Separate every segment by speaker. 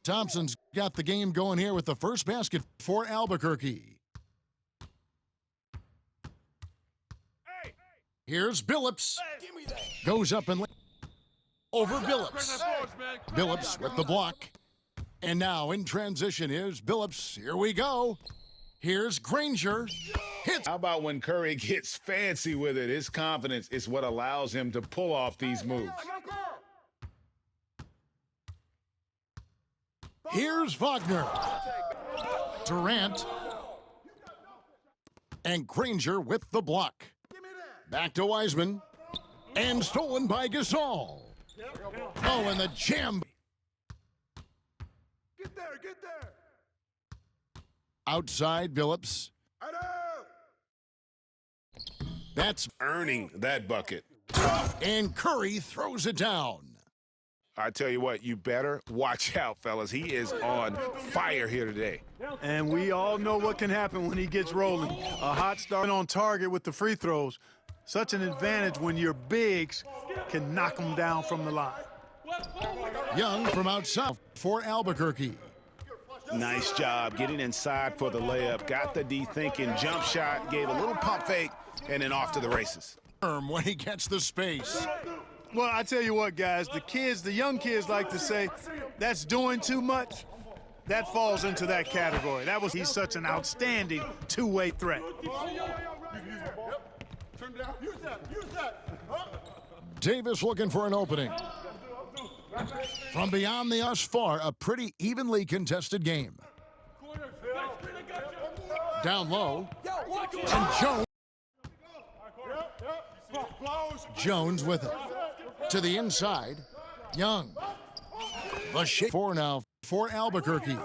Speaker 1: Thompson's got the game going here with the first basket for Albuquerque. Here's Billups. Goes up and over Billups. Billups with the block. And now in transition is Billups. Here we go. Here's Granger. Hits.
Speaker 2: How about when Curry gets fancy with it? His confidence is what allows him to pull off these moves.
Speaker 1: Here's Wagner. Durant. And Granger with the block. Back to Wiseman. And stolen by Gasol. Oh, and the jam.
Speaker 3: Get there, get there.
Speaker 1: Outside Billups. That's
Speaker 2: Earning that bucket.
Speaker 1: and Curry throws it down.
Speaker 2: I tell you what, you better watch out, fellas. He is on fire here today.
Speaker 4: And we all know what can happen when he gets rolling. A hot start on target with the free throws. Such an advantage when your bigs can knock them down from the line.
Speaker 1: Young from outside for Albuquerque.
Speaker 2: Nice job getting inside for the layup. Got the D thinking, jump shot, gave a little pump fake, and then off to the races.
Speaker 1: When he gets the space.
Speaker 4: Well, I tell you what, guys, the young kids like to say, that's doing too much. That falls into that category. He's such an outstanding two-way threat.
Speaker 1: Davis looking for an opening. From beyond the us far, a pretty evenly contested game. Down low. And Jones with it. To the inside. Young. The shake for now for Albuquerque.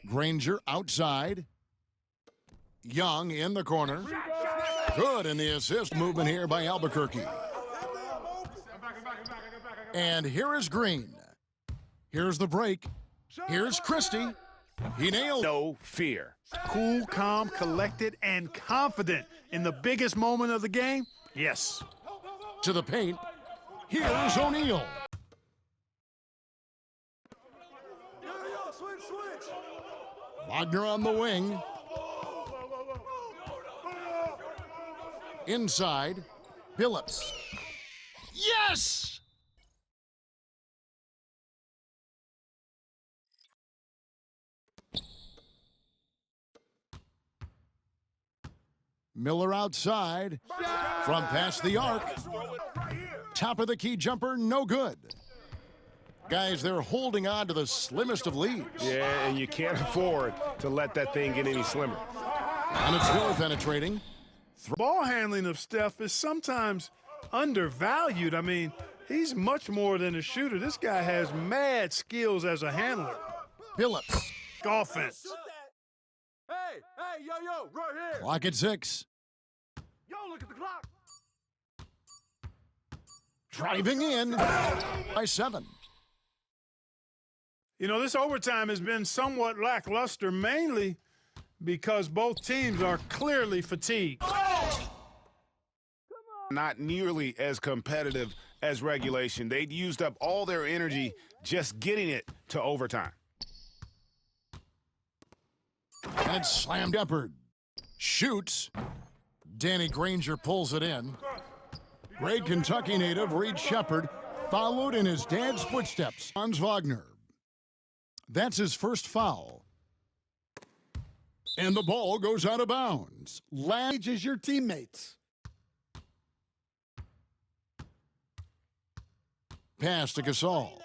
Speaker 1: Granger outside. Young in the corner. Good in the assist movement here by Albuquerque. And here is Green. Here's the break. Here's Christie. He nailed.
Speaker 2: No fear.
Speaker 4: Cool, calm, collected, and confident in the biggest moment of the game? Yes.
Speaker 1: To the paint. Here's O'Neal. Wagner on the wing. Inside. Billups. Yes! Miller outside. From past the arc. Top of the key jumper, no good. Guys, they're holding on to the slimmest of leads.
Speaker 2: Yeah, and you can't afford to let that thing get any slimmer.
Speaker 1: And it's still penetrating.
Speaker 4: Ball handling of Steph is sometimes undervalued. I mean, he's much more than a shooter. This guy has mad skills as a handler.
Speaker 1: Billups.
Speaker 4: Offense.
Speaker 3: Hey, yo, right here.
Speaker 1: Clock at 6.
Speaker 3: Yo, look at the clock.
Speaker 1: Driving in by 7.
Speaker 4: You know, this overtime has been somewhat lackluster, mainly because both teams are clearly fatigued.
Speaker 2: Not nearly as competitive as regulation. They'd used up all their energy just getting it to overtime.
Speaker 1: And it's slammed upward. Shoots. Danny Granger pulls it in. Great Kentucky native Reed Shepard followed in his dad's footsteps. Hans Wagner. That's his first foul. And the ball goes out of bounds.
Speaker 5: Age is your teammates.
Speaker 1: Pass to Gasol.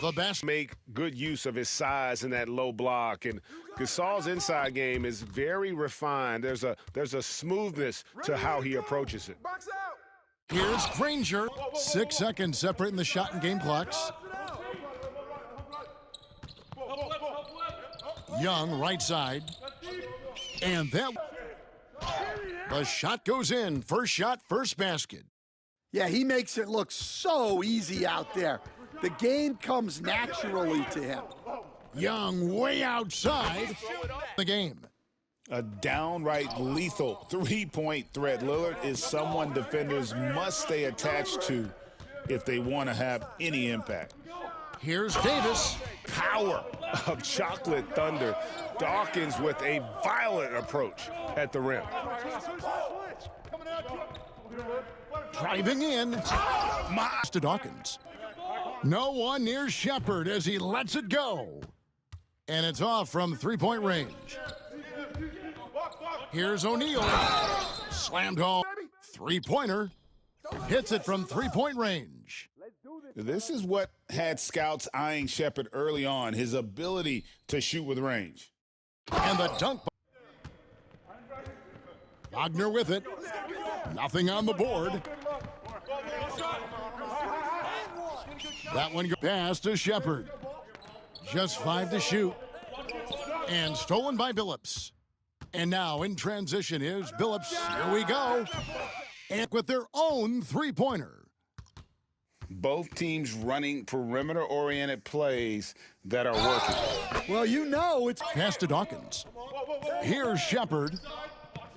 Speaker 1: The best.
Speaker 2: Make good use of his size in that low block, and Gasol's inside game is very refined. There's a smoothness to how he approaches it.
Speaker 1: Here's Granger. 6 seconds separating the shot and game clocks. Young right side. And then the shot goes in. First shot, first basket.
Speaker 5: Yeah, he makes it look so easy out there. The game comes naturally to him.
Speaker 1: Young way outside the game.
Speaker 6: A downright lethal three-point threat. Lillard is someone defenders must stay attached to if they want to have any impact.
Speaker 1: Here's Davis.
Speaker 2: Power of chocolate thunder. Dawkins with a violent approach at the rim.
Speaker 1: Driving in. To Dawkins. No one near Shepard as he lets it go. And it's off from three-point range. Here's O'Neal. Slammed home. Three-pointer. Hits it from three-point range.
Speaker 6: This is what had scouts eyeing Shepard early on, his ability to shoot with range.
Speaker 1: And the dunk. Wagner with it. Nothing on the board. That one goes past to Shepard. Just 5 to shoot. And stolen by Billups. And now in transition is Billups. Here we go. And with their own three-pointer.
Speaker 6: Both teams running perimeter-oriented plays that are working.
Speaker 5: Well, you know it's
Speaker 1: Pass to Dawkins. Here's Shepard.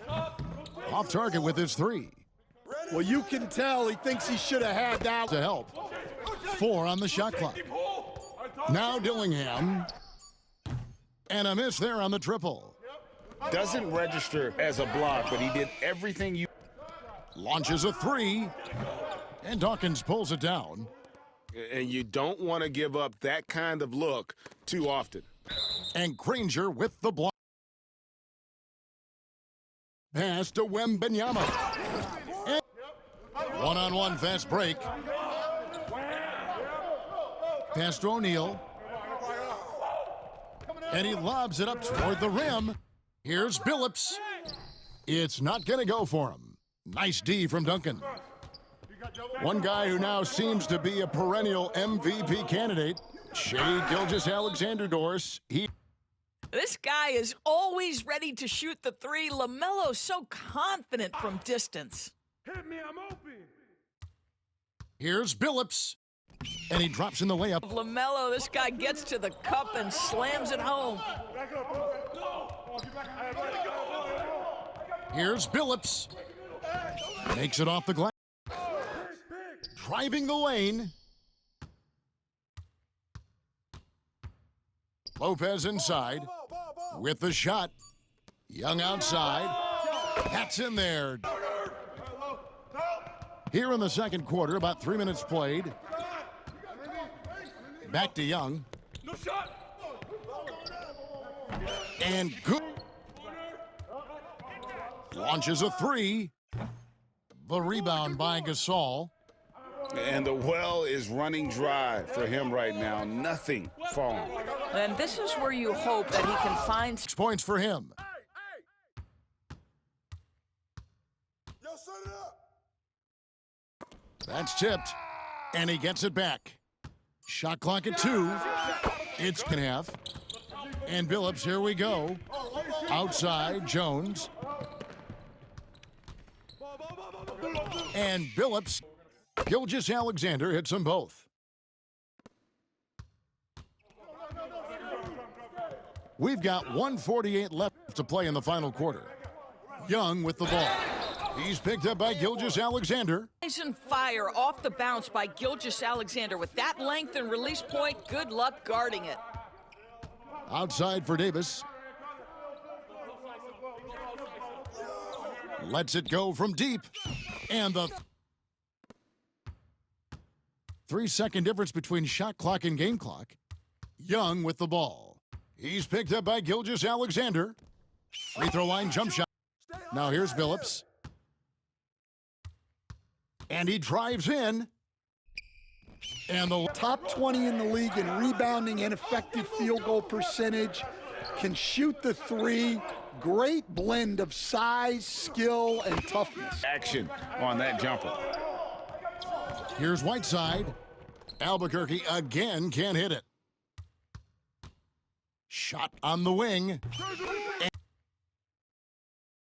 Speaker 1: Off target with his three.
Speaker 5: well, you can tell he thinks he should have had that.
Speaker 1: To help. 4 on the shot clock. Now Dillingham. And a miss there on the triple.
Speaker 6: Doesn't register as a block, but he did everything you...
Speaker 1: Launches a three. And Dawkins pulls it down.
Speaker 2: And you don't want to give up that kind of look too often.
Speaker 1: And Granger with the block. Pass to Wembanyama. And one-on-one fast break. Pass to O'Neal. And he lobs it up toward the rim. Here's Billups. It's not going to go for him. Nice D from Duncan. One guy who now seems to be a perennial MVP candidate, Shea Gilgeous-Alexander Doris.
Speaker 7: This guy is always ready to shoot the three. LaMelo's so confident from distance.
Speaker 3: Hit me, I'm open.
Speaker 1: Here's Billups. And he drops in the layup.
Speaker 7: LaMelo, this guy gets to the cup and slams it home.
Speaker 1: Here's Billups. Makes it off the glass. Driving the lane. Lopez inside with the shot. Young outside. That's in there. Here in the second quarter, about 3 minutes played. Back to Young.
Speaker 3: No shot.
Speaker 1: And good. Launches a three. The rebound by Gasol.
Speaker 6: And the well is running dry for him right now. Nothing falling.
Speaker 7: And this is where you hope that he can find
Speaker 1: 6 points for him.
Speaker 3: Yo, set it up.
Speaker 1: That's tipped. And he gets it back. Shot clock at 2. It's second half. And Billups, here we go. Outside, Jones. And Billups. Gilgeous-Alexander hits them both. We've got 1:48 left to play in the final quarter. Young with the ball. He's picked up by Gilgeous-Alexander.
Speaker 7: Nice and fire off the bounce by Gilgeous-Alexander. With that length and release point, good luck guarding it.
Speaker 1: Outside for Davis. Lets it go from deep. And the 3-second difference between shot clock and game clock. Young with the ball. He's picked up by Gilgeous-Alexander. Free throw line jump shot. Now here's Billups. And he drives in. And the
Speaker 5: Top 20 in the league in rebounding and effective field goal percentage. Can shoot the three. Great blend of size, skill, and toughness.
Speaker 6: Action on that jumper.
Speaker 1: Here's Whiteside. Albuquerque again can't hit it. Shot on the wing. And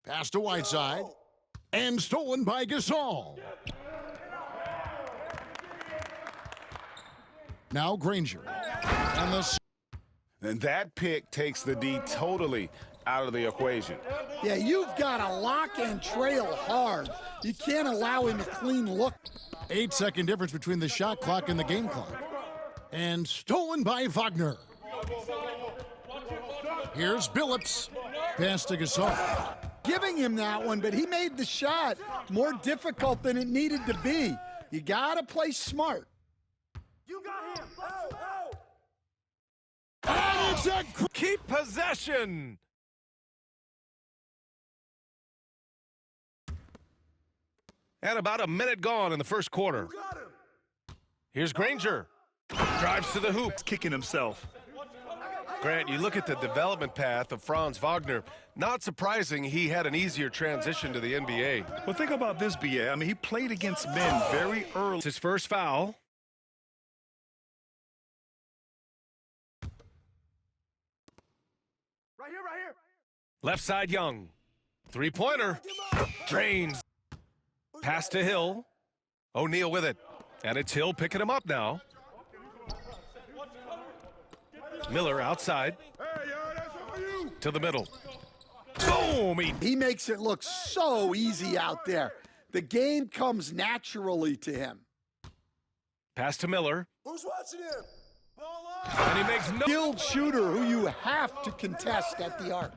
Speaker 1: pass to Whiteside. And stolen by Gasol. Now Granger. And
Speaker 2: And that pick takes the D totally out of the equation.
Speaker 5: Yeah, you've got to lock and trail hard. You can't allow him a clean look.
Speaker 1: 8-second difference between the shot clock and the game clock. And stolen by Wagner. Here's Billups. Pass to Gasol.
Speaker 5: Giving him that one, but he made the shot more difficult than it needed to be. You got to play smart.
Speaker 3: You got him. Oh, oh.
Speaker 1: And it's a
Speaker 8: Keep possession. And about a minute gone in the first quarter.
Speaker 3: Got him.
Speaker 8: Here's Granger. Drives to the hoop.
Speaker 4: Kicking himself.
Speaker 8: Grant, you look at the development path of Franz Wagner. Not surprising he had an easier transition to the NBA.
Speaker 4: Well, think about this, BA. I mean, he played against men very early.
Speaker 8: It's his first foul.
Speaker 3: Right here, right here.
Speaker 8: Left side Young. Three-pointer. Drains. Pass to Hill. O'Neal with it. And it's Hill picking him up now. Miller outside.
Speaker 3: Hey, yo, that's all you.
Speaker 8: To the middle. Boom!
Speaker 5: He makes it look so easy out there. The game comes naturally to him.
Speaker 8: Pass to Miller.
Speaker 3: Who's watching him? Ball up.
Speaker 8: And he makes no...
Speaker 5: Skilled shooter who you have to contest at the arc.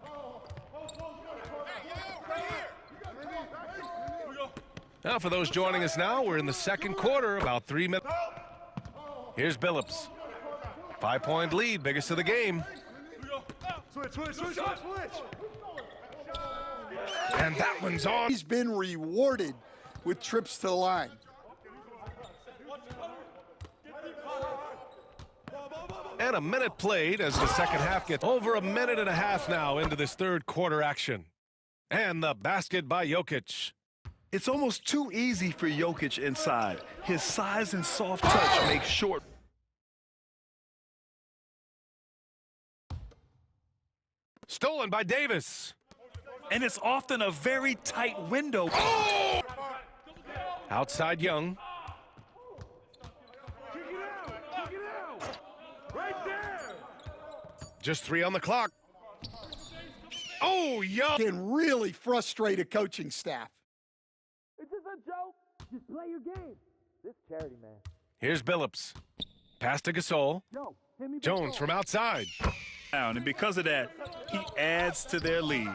Speaker 8: Now, for those joining us now, we're in the second quarter, about 3 minutes. Here's Billups. 5-point lead, biggest of the game.
Speaker 3: Switch, switch, switch, switch.
Speaker 8: And that one's on.
Speaker 5: He's been rewarded with trips to the line.
Speaker 8: And a minute played as the second half gets over a minute and a half now into this third quarter action. And the basket by Jokic.
Speaker 4: It's almost too easy for Jokic inside. His size and soft touch make short.
Speaker 8: Stolen by Davis.
Speaker 4: And it's often a very tight window.
Speaker 8: Oh! Outside Young.
Speaker 3: Kick it out. Kick it out. Right there.
Speaker 8: Just 3 on the clock. Oh, Young.
Speaker 5: Can really frustrate a coaching staff.
Speaker 3: It's just a joke. Just play your game. This charity, man.
Speaker 8: Here's Billups. Pass to Gasol.
Speaker 3: Yo, hit me.
Speaker 8: Jones from outside.
Speaker 4: And because of that, he adds to their lead.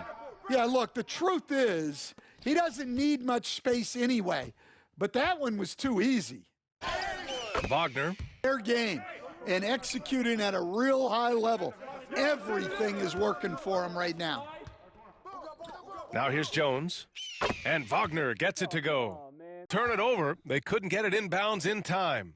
Speaker 5: Yeah, look, the truth is, he doesn't need much space anyway. But that one was too easy.
Speaker 8: Wagner.
Speaker 5: Their game and executing at a real high level. Everything is working for him right now.
Speaker 8: Now here's Jones. And Wagner gets it to go. Turn it over. They couldn't get it inbounds in time.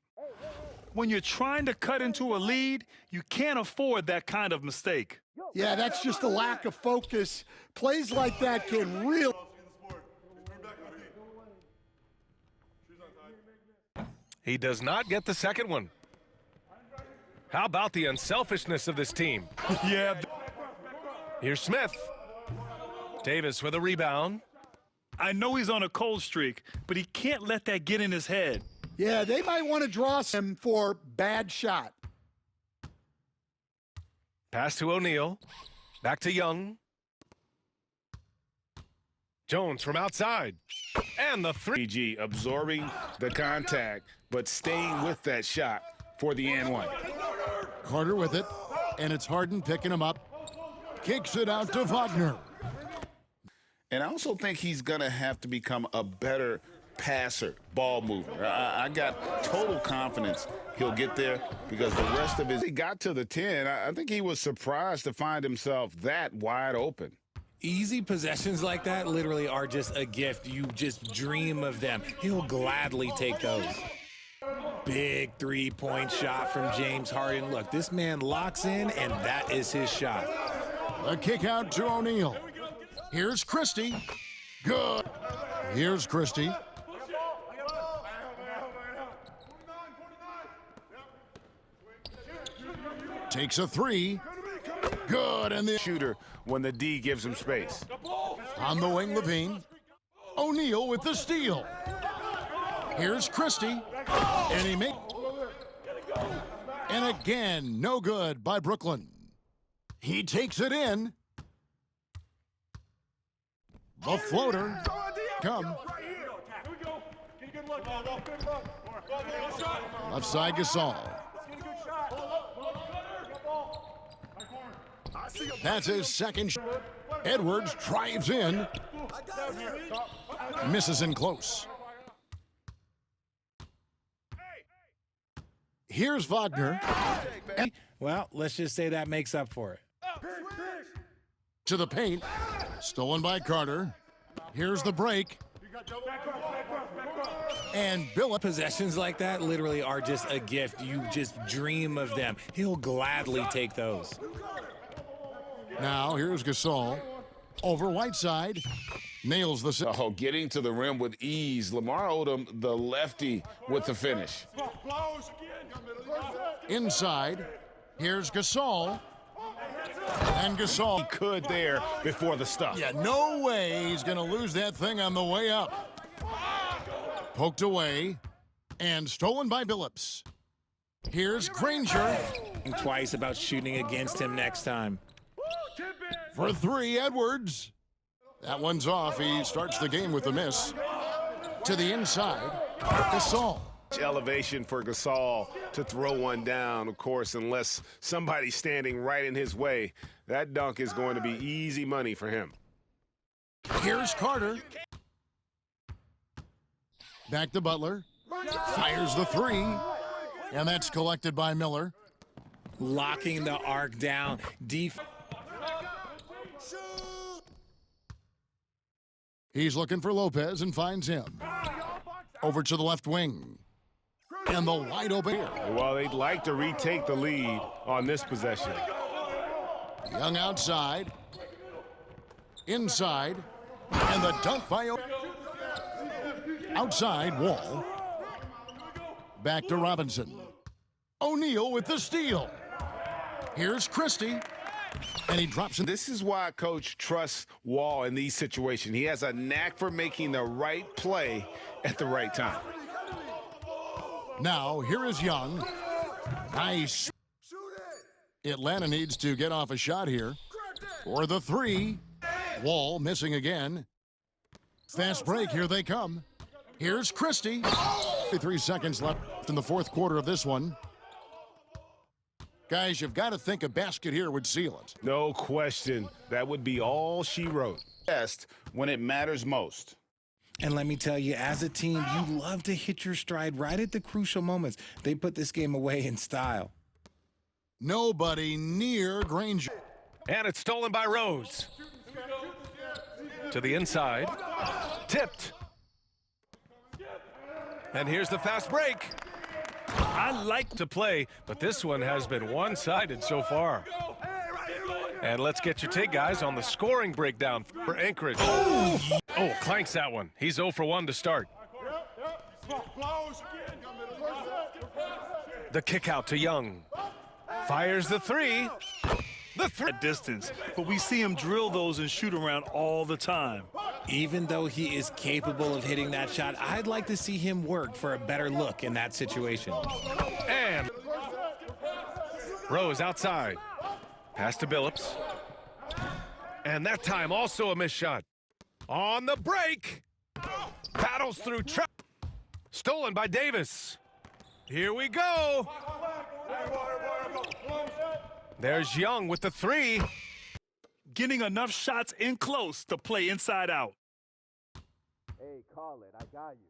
Speaker 4: When you're trying to cut into a lead, you can't afford that kind of mistake.
Speaker 5: Yeah, that's just a lack of focus. Plays like that can really...
Speaker 8: He does not get the second one. How about the unselfishness of this team?
Speaker 4: Yeah.
Speaker 8: Here's Smith. Davis with a rebound.
Speaker 4: I know he's on a cold streak, but he can't let that get in his head.
Speaker 5: Yeah, they might want to draw him for bad shot.
Speaker 8: Pass to O'Neal. Back to Young. Jones from outside. And the three.
Speaker 6: PG absorbing the contact, but staying with that shot for the and one.
Speaker 1: Carter with it, and it's Harden picking him up. Kicks it out to Wagner.
Speaker 6: And I also think he's going to have to become a better passer, ball mover. I got total confidence he'll get there because the rest of his... He got to the 10. I think he was surprised to find himself that wide open.
Speaker 9: Easy possessions like that literally are just a gift. You just dream of them. He'll gladly take those. Big three-point shot from James Harden. Look, this man locks in, and that is his shot.
Speaker 1: A kick out to O'Neal. Here's Christie. Good. Here's Christie. Takes a three. Good. And the
Speaker 2: Shooter when the D gives him space.
Speaker 1: on the wing, Levine. O'Neal with the steal. Here's Christie. And he makes... And again, no good by Brooklyn. He takes it in. The floater. Come. Left side Gasol. That's his second shot. Edwards drives in. Misses in close. Here's Wagner.
Speaker 9: Well, let's just say that makes up for it.
Speaker 1: To the paint. Stolen by Carter. Here's the break. And Billups.
Speaker 9: Possessions like that literally are just a gift. You just dream of them. He'll gladly take those.
Speaker 1: Now here's Gasol. Over Whiteside. Nails the...
Speaker 6: Oh, getting to the rim with ease. Lamar Odom, the lefty, with the finish.
Speaker 1: Inside. Here's Gasol. And Gasol.
Speaker 2: He could there before the stuff.
Speaker 1: Yeah, no way he's going to lose that thing on the way up. Poked away and stolen by Billups. Here's Granger.
Speaker 9: Think twice about shooting against him next time.
Speaker 1: For three, Edwards. That one's off. He starts the game with a miss. To the inside, Gasol.
Speaker 2: Elevation for Gasol to throw one down, of course, unless somebody's standing right in his way. That dunk is going to be easy money for him.
Speaker 1: Here's Carter. Back to Butler. Fires the three. And that's collected by Miller.
Speaker 9: Locking the arc down.
Speaker 1: He's looking for Lopez and finds him. Over to the left wing. And the wide open here.
Speaker 2: Well, they'd like to retake the lead on this possession.
Speaker 1: Young outside. Inside. And the dunk by outside Wall. Back to Robinson. O'Neal with the steal. Here's Christie. And he drops it.
Speaker 2: This is why Coach trusts Wall in these situations. He has a knack for making the right play at the right time.
Speaker 1: Now, here is Young. Nice. Atlanta needs to get off a shot here. For the three. Wall missing again. Fast break, here they come. Here's Christie. 3 seconds left in the fourth quarter of this one. Guys, you've got to think a basket here would seal it.
Speaker 2: No question. That would be all she wrote.
Speaker 6: Best when it matters most.
Speaker 9: And let me tell you, as a team, you love to hit your stride right at the crucial moments. They put this game away in style.
Speaker 1: Nobody near Granger.
Speaker 8: And it's stolen by Rose. To the inside. Tipped. And here's the fast break. I like to play, but this one has been one-sided so far. And let's get your take, guys, on the scoring breakdown for Anchorage. Oh, clanks that one. He's 0 for 1 to start. The kick out to Young. Fires the three. The three.
Speaker 10: At distance, but we see him drill those and shoot around all the time.
Speaker 9: Even though he is capable of hitting that shot, I'd like to see him work for a better look in that situation.
Speaker 8: And Rose outside. Pass to Billups. And that time also a missed shot. On the break. Battles through trap. Stolen by Davis. Here we go. There's Young with the three.
Speaker 10: Getting enough shots in close to play inside out.
Speaker 3: Hey, call it. I got you.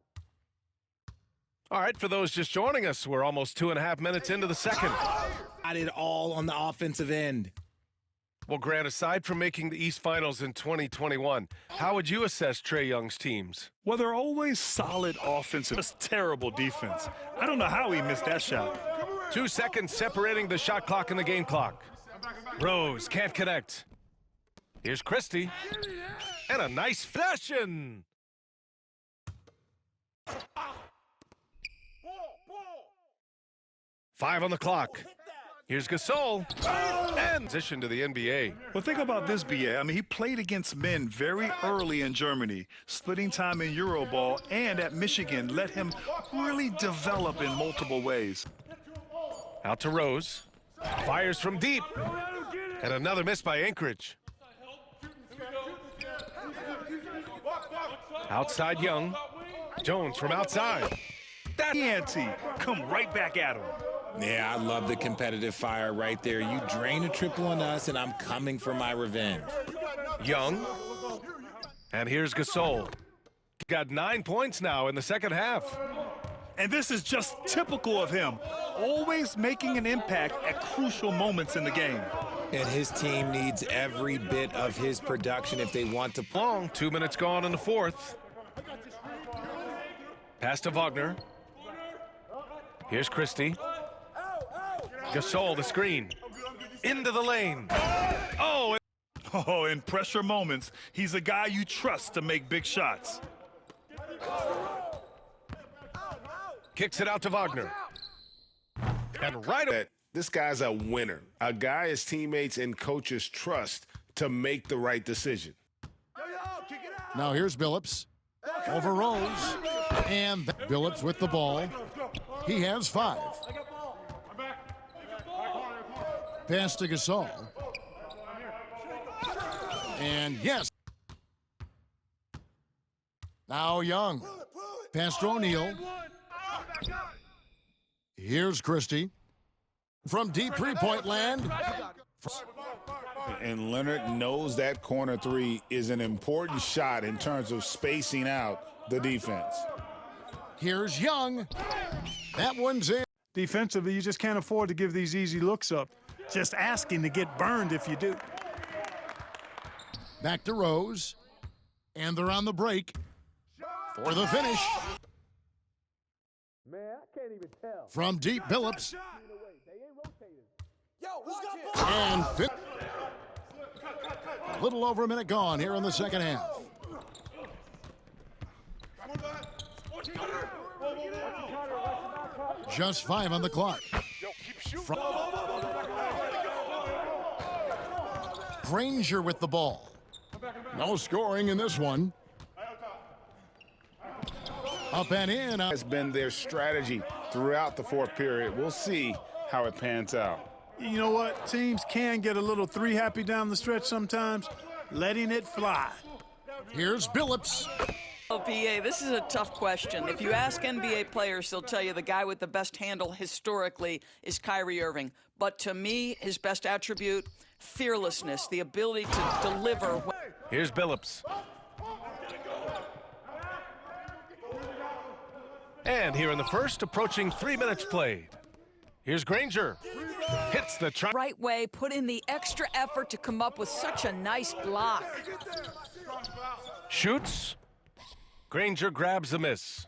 Speaker 8: All right, for those just joining us, we're almost 2.5 minutes into the second.
Speaker 9: Got it all on the offensive end.
Speaker 8: Well, Grant, aside from making the East Finals in 2021, how would you assess Trae Young's teams?
Speaker 10: Well, they're always solid offensive, just terrible defense. I don't know how he missed that shot.
Speaker 8: 2 seconds separating the shot clock and the game clock. Rose can't connect. Here's Christie. And a nice fashion. Five on the clock. Here's Gasol. And transition to the NBA.
Speaker 10: Well, think about this, BA. I mean, he played against men very early in Germany, splitting time in Euroball, and at Michigan let him really develop in multiple ways.
Speaker 8: Out to Rose. Fires from deep. And another miss by Anchorage. Outside Young. Jones from outside.
Speaker 10: That ante. Come right back at him.
Speaker 9: Yeah, I love the competitive fire right there. You drain a triple on us, and I'm coming for my revenge.
Speaker 8: Young. And here's Gasol. Got 9 points now in the second half.
Speaker 10: And this is just typical of him. Always making an impact at crucial moments in the game.
Speaker 9: And his team needs every bit of his production if they want to.
Speaker 8: Long, 2 minutes gone in the fourth. Pass to Wagner. Here's Christie. Gasol, the screen. Into the lane. Oh!
Speaker 10: Oh, in pressure moments, he's a guy you trust to make big shots.
Speaker 8: Kicks it out to Wagner. And right.
Speaker 2: This guy's a winner, a guy his teammates and coaches trust to make the right decision.
Speaker 1: Now here's Billups over Rose, and Billups with the ball. He has 5. Pass to Gasol. And yes. Now Young. Pass to O'Neal. Here's Christie. From deep three-point land.
Speaker 6: And Leonard knows that corner three is an important shot in terms of spacing out the defense.
Speaker 1: Here's Young. That one's in.
Speaker 4: Defensively, you just can't afford to give these easy looks up. Just asking to get burned if you do.
Speaker 1: Back to Rose. And they're on the break for the finish.
Speaker 3: Man, I can't even tell.
Speaker 1: From deep, Billups.
Speaker 3: Yo, who's got
Speaker 1: And a little over a minute gone here in the second half. Just 5 on the clock. Granger with the ball. No scoring in this one. Up and in.
Speaker 2: Has been their strategy throughout the fourth period. We'll see how it pans out.
Speaker 4: You know what? Teams can get a little three happy down the stretch sometimes, letting it fly.
Speaker 1: Here's Billups.
Speaker 7: Oh, PA, this is a tough question. If you ask NBA players, they'll tell you the guy with the best handle historically is Kyrie Irving. But to me, his best attribute, fearlessness, the ability to deliver.
Speaker 8: Here's Billups. And here in the first, approaching 3 minutes played. Here's Granger. Hits the
Speaker 7: right way, put in the extra effort to come up with such a nice block.
Speaker 8: Shoots. Granger grabs the miss.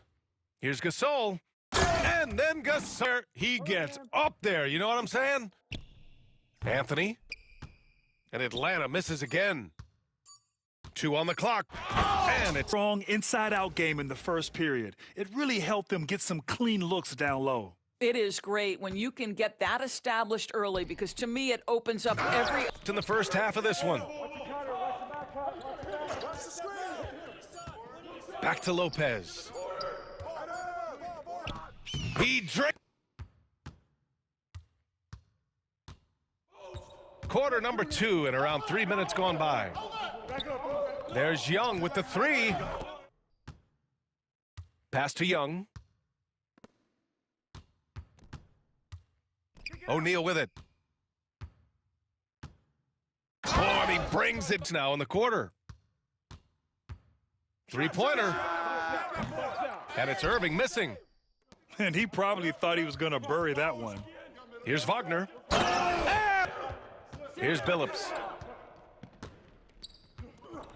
Speaker 8: Here's Gasol. And then Gasol. He gets up there. You know what I'm saying? Anthony. And Atlanta misses again. 2 on the clock. And it's
Speaker 10: Strong inside-out game in the first period. It really helped them get some clean looks down low.
Speaker 7: It is great when you can get that established early, because to me it opens up every.
Speaker 8: in the first half of this one. Back to Lopez. He drinks. Quarter number 2 and around 3 minutes gone by. There's Young with the 3. Pass to Young. O'Neal with it. Oh, and he brings it now in the quarter. 3-pointer. And it's Irving missing.
Speaker 10: And he probably thought he was going to bury that one.
Speaker 8: Here's Wagner. Here's Billups.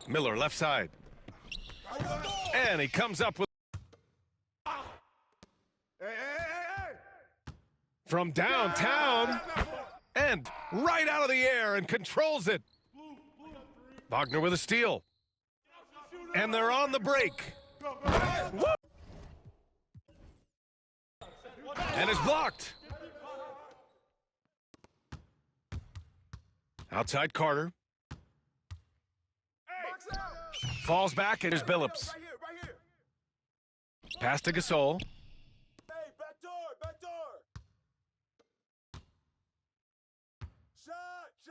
Speaker 8: Miller left side. And he comes up with from downtown and right out of the air and controls it. Wagner with a steal. And they're on the break. And it's blocked. Outside Carter. Falls back and there's Billups. Pass to Gasol.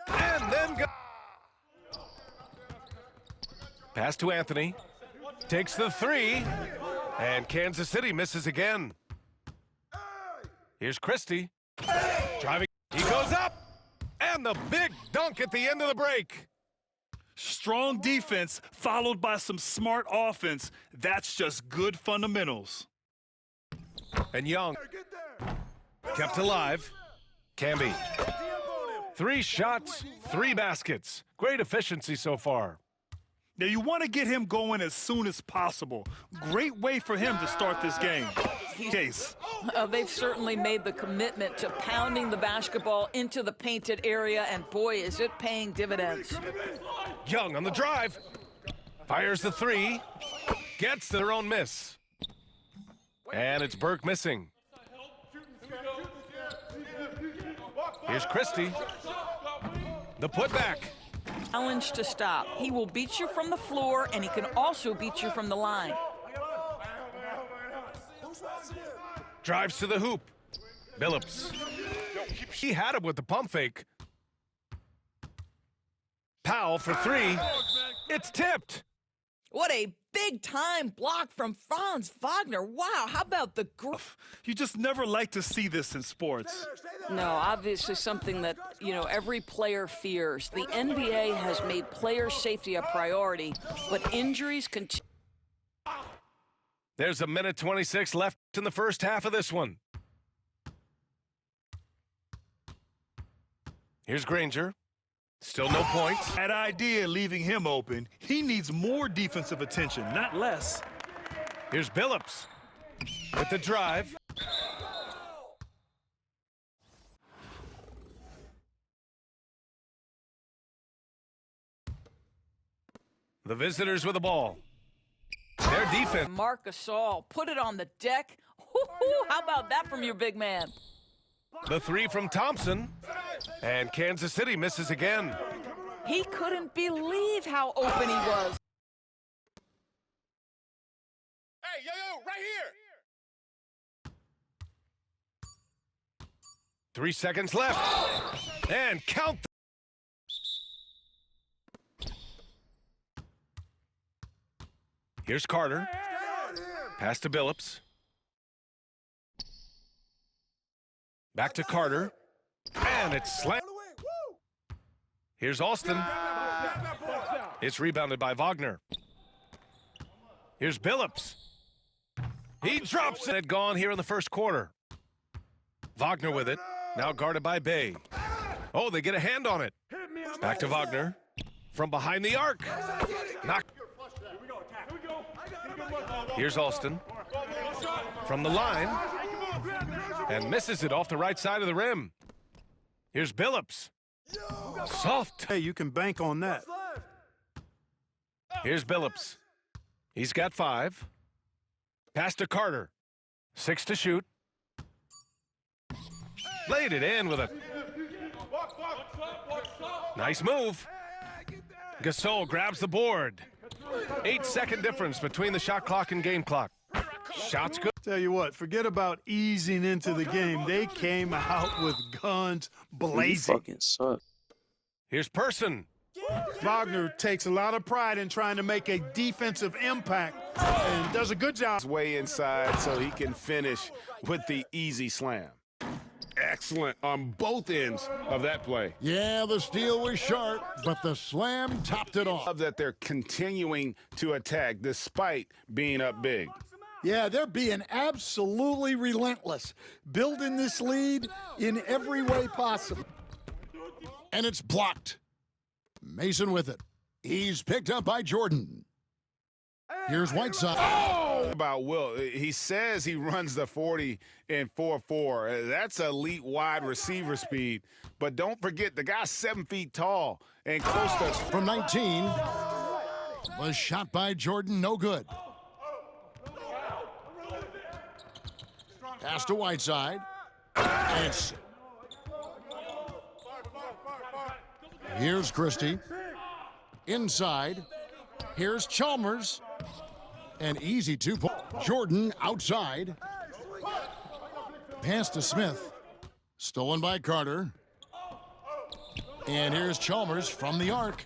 Speaker 8: And then pass to Anthony. Takes the three, and Kansas City misses again. Here's Christie. Driving. He goes up, and the big dunk at the end of the break.
Speaker 10: Strong defense followed by some smart offense. That's just good fundamentals.
Speaker 8: And Young kept alive. Camby. 3 shots, 3 baskets. Great efficiency so far.
Speaker 10: Now, you want to get him going as soon as possible. Great way for him to start this game. Case.
Speaker 7: They've certainly made the commitment to pounding the basketball into the painted area, and boy, is it paying dividends.
Speaker 8: Young on the drive. Fires the 3. Gets their own miss. And it's Burke missing. Here's Christie. The putback.
Speaker 7: Challenge to stop. He will beat you from the floor, and he can also beat you from the line.
Speaker 8: Drives to the hoop. Billups. He had him with the pump fake. Powell for 3. It's tipped.
Speaker 7: What a big-time block from Franz Wagner. Wow, how about the
Speaker 10: You just never like to see this in sports.
Speaker 7: No, obviously something that, every player fears. The NBA has made player safety a priority, but injuries continue.
Speaker 8: There's a minute 26 left in the first half of this one. Here's Granger. Still no points.
Speaker 10: That idea leaving him open, he needs more defensive attention, not less.
Speaker 8: Here's Billups with the drive. The visitors with the ball. Their defense.
Speaker 7: Marc Gasol, put it on the deck. How about that from your big man?
Speaker 8: The 3 from Thompson. And Kansas City misses again.
Speaker 7: He couldn't believe how open he was.
Speaker 2: Hey, yo, right here.
Speaker 8: 3 seconds left. And count. Here's Carter. Pass to Billups. Back to Carter. And it's slammed. Here's Alston. It's rebounded by Wagner. Here's Billups. He drops it. Gone here in the first quarter. Wagner with it. Now guarded by Bay. Oh, they get a hand on it. Back to Wagner. From behind the arc. Knock. Here's Alston. From the line. And misses it off the right side of the rim. Here's Billups. Soft.
Speaker 4: Hey, you can bank on that.
Speaker 8: Here's Billups. He's got 5. Pass to Carter. 6 to shoot. Laid it in with a nice move. Gasol grabs the board. 8-second difference between the shot clock and game clock. Shots good.
Speaker 4: Tell you what, forget about easing into the game. They came out with guns blazing.
Speaker 11: You fucking suck.
Speaker 8: Here's Person.
Speaker 4: Wagner takes a lot of pride in trying to make a defensive impact and does a good job.
Speaker 2: Way inside so he can finish with the easy slam. Excellent on both ends of that play.
Speaker 1: Yeah, the steal was sharp, but the slam topped it off.
Speaker 2: Love that they're continuing to attack despite being up big.
Speaker 5: Yeah, they're being absolutely relentless, building this lead in every way possible.
Speaker 1: And it's blocked. Mason with it. He's picked up by Jordan. Here's Whiteside.
Speaker 2: Oh! About Will, he says he runs the 40 in 4.4. That's elite wide receiver speed. But don't forget, the guy's 7 feet tall and close to.
Speaker 1: From 19, was shot by Jordan, no good. Pass to Whiteside. And here's Christie. Inside. Here's Chalmers. An easy 2-point. Jordan outside. Pass to Smith. Stolen by Carter. And here's Chalmers from the arc.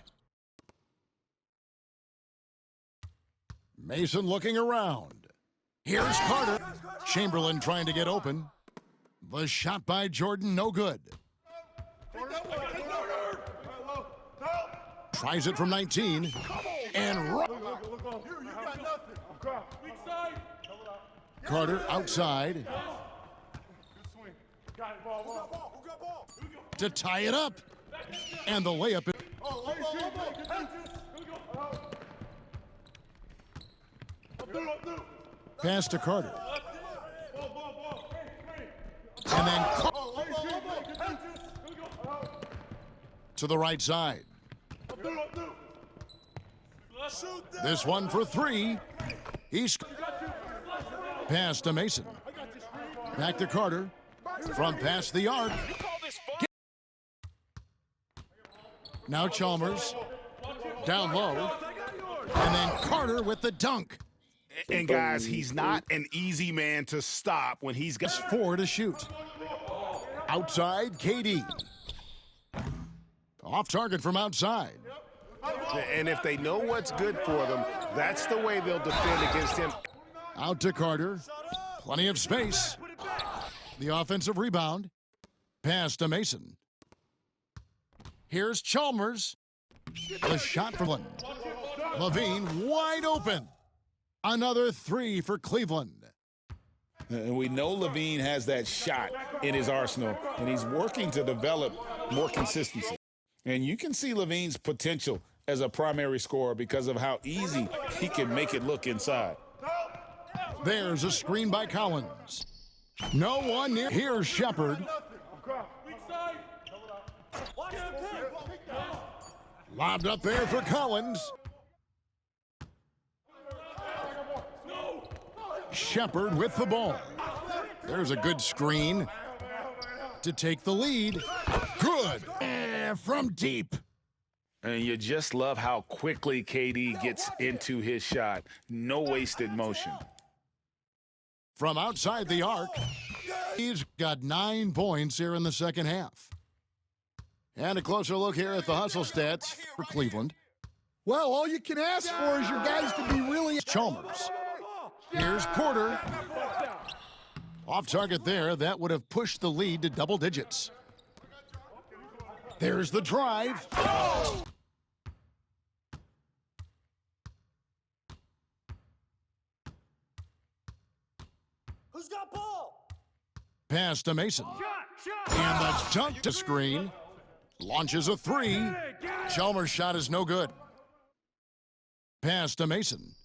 Speaker 1: Mason looking around. Here's Carter. Chamberlain trying to get open. The shot by Jordan, no good. Tries it from 19. And Carter outside. To tie it up. And the layup. Pass to Carter. And then to the right side. This one for three. He's pass to Mason. Back to Carter. From past the arc. Now Chalmers. Down low. And then Carter with the dunk.
Speaker 2: And guys, he's not an easy man to stop when he's got
Speaker 1: 4 to shoot. Outside, KD. Off target from outside.
Speaker 2: And if they know what's good for them, that's the way they'll defend against him.
Speaker 1: Out to Carter. Plenty of space. The offensive rebound. Pass to Mason. Here's Chalmers. The shot from one. Levine wide open. Another 3 for Cleveland.
Speaker 6: And we know Levine has that shot in his arsenal, and he's working to develop more consistency. And you can see Levine's potential as a primary scorer because of how easy he can make it look inside.
Speaker 1: There's a screen by Collins. No one near. Here's Shepard. Lobbed up there for Collins. Shepard with the ball. There's a good screen to take the lead. Good. And from deep.
Speaker 2: And you just love how quickly KD gets into his shot. No wasted motion.
Speaker 1: From outside the arc, he's got 9 points here in the second half. And a closer look here at the hustle stats for Cleveland.
Speaker 5: Well, all you can ask for is your guys to be really...
Speaker 1: Chalmers. Here's Porter. Off target there. That would have pushed the lead to double digits. There's the drive.
Speaker 3: Who's got ball?
Speaker 1: Pass to Mason. And the dunk to screen. Launches a 3. Chalmers' shot is no good. Pass to Mason.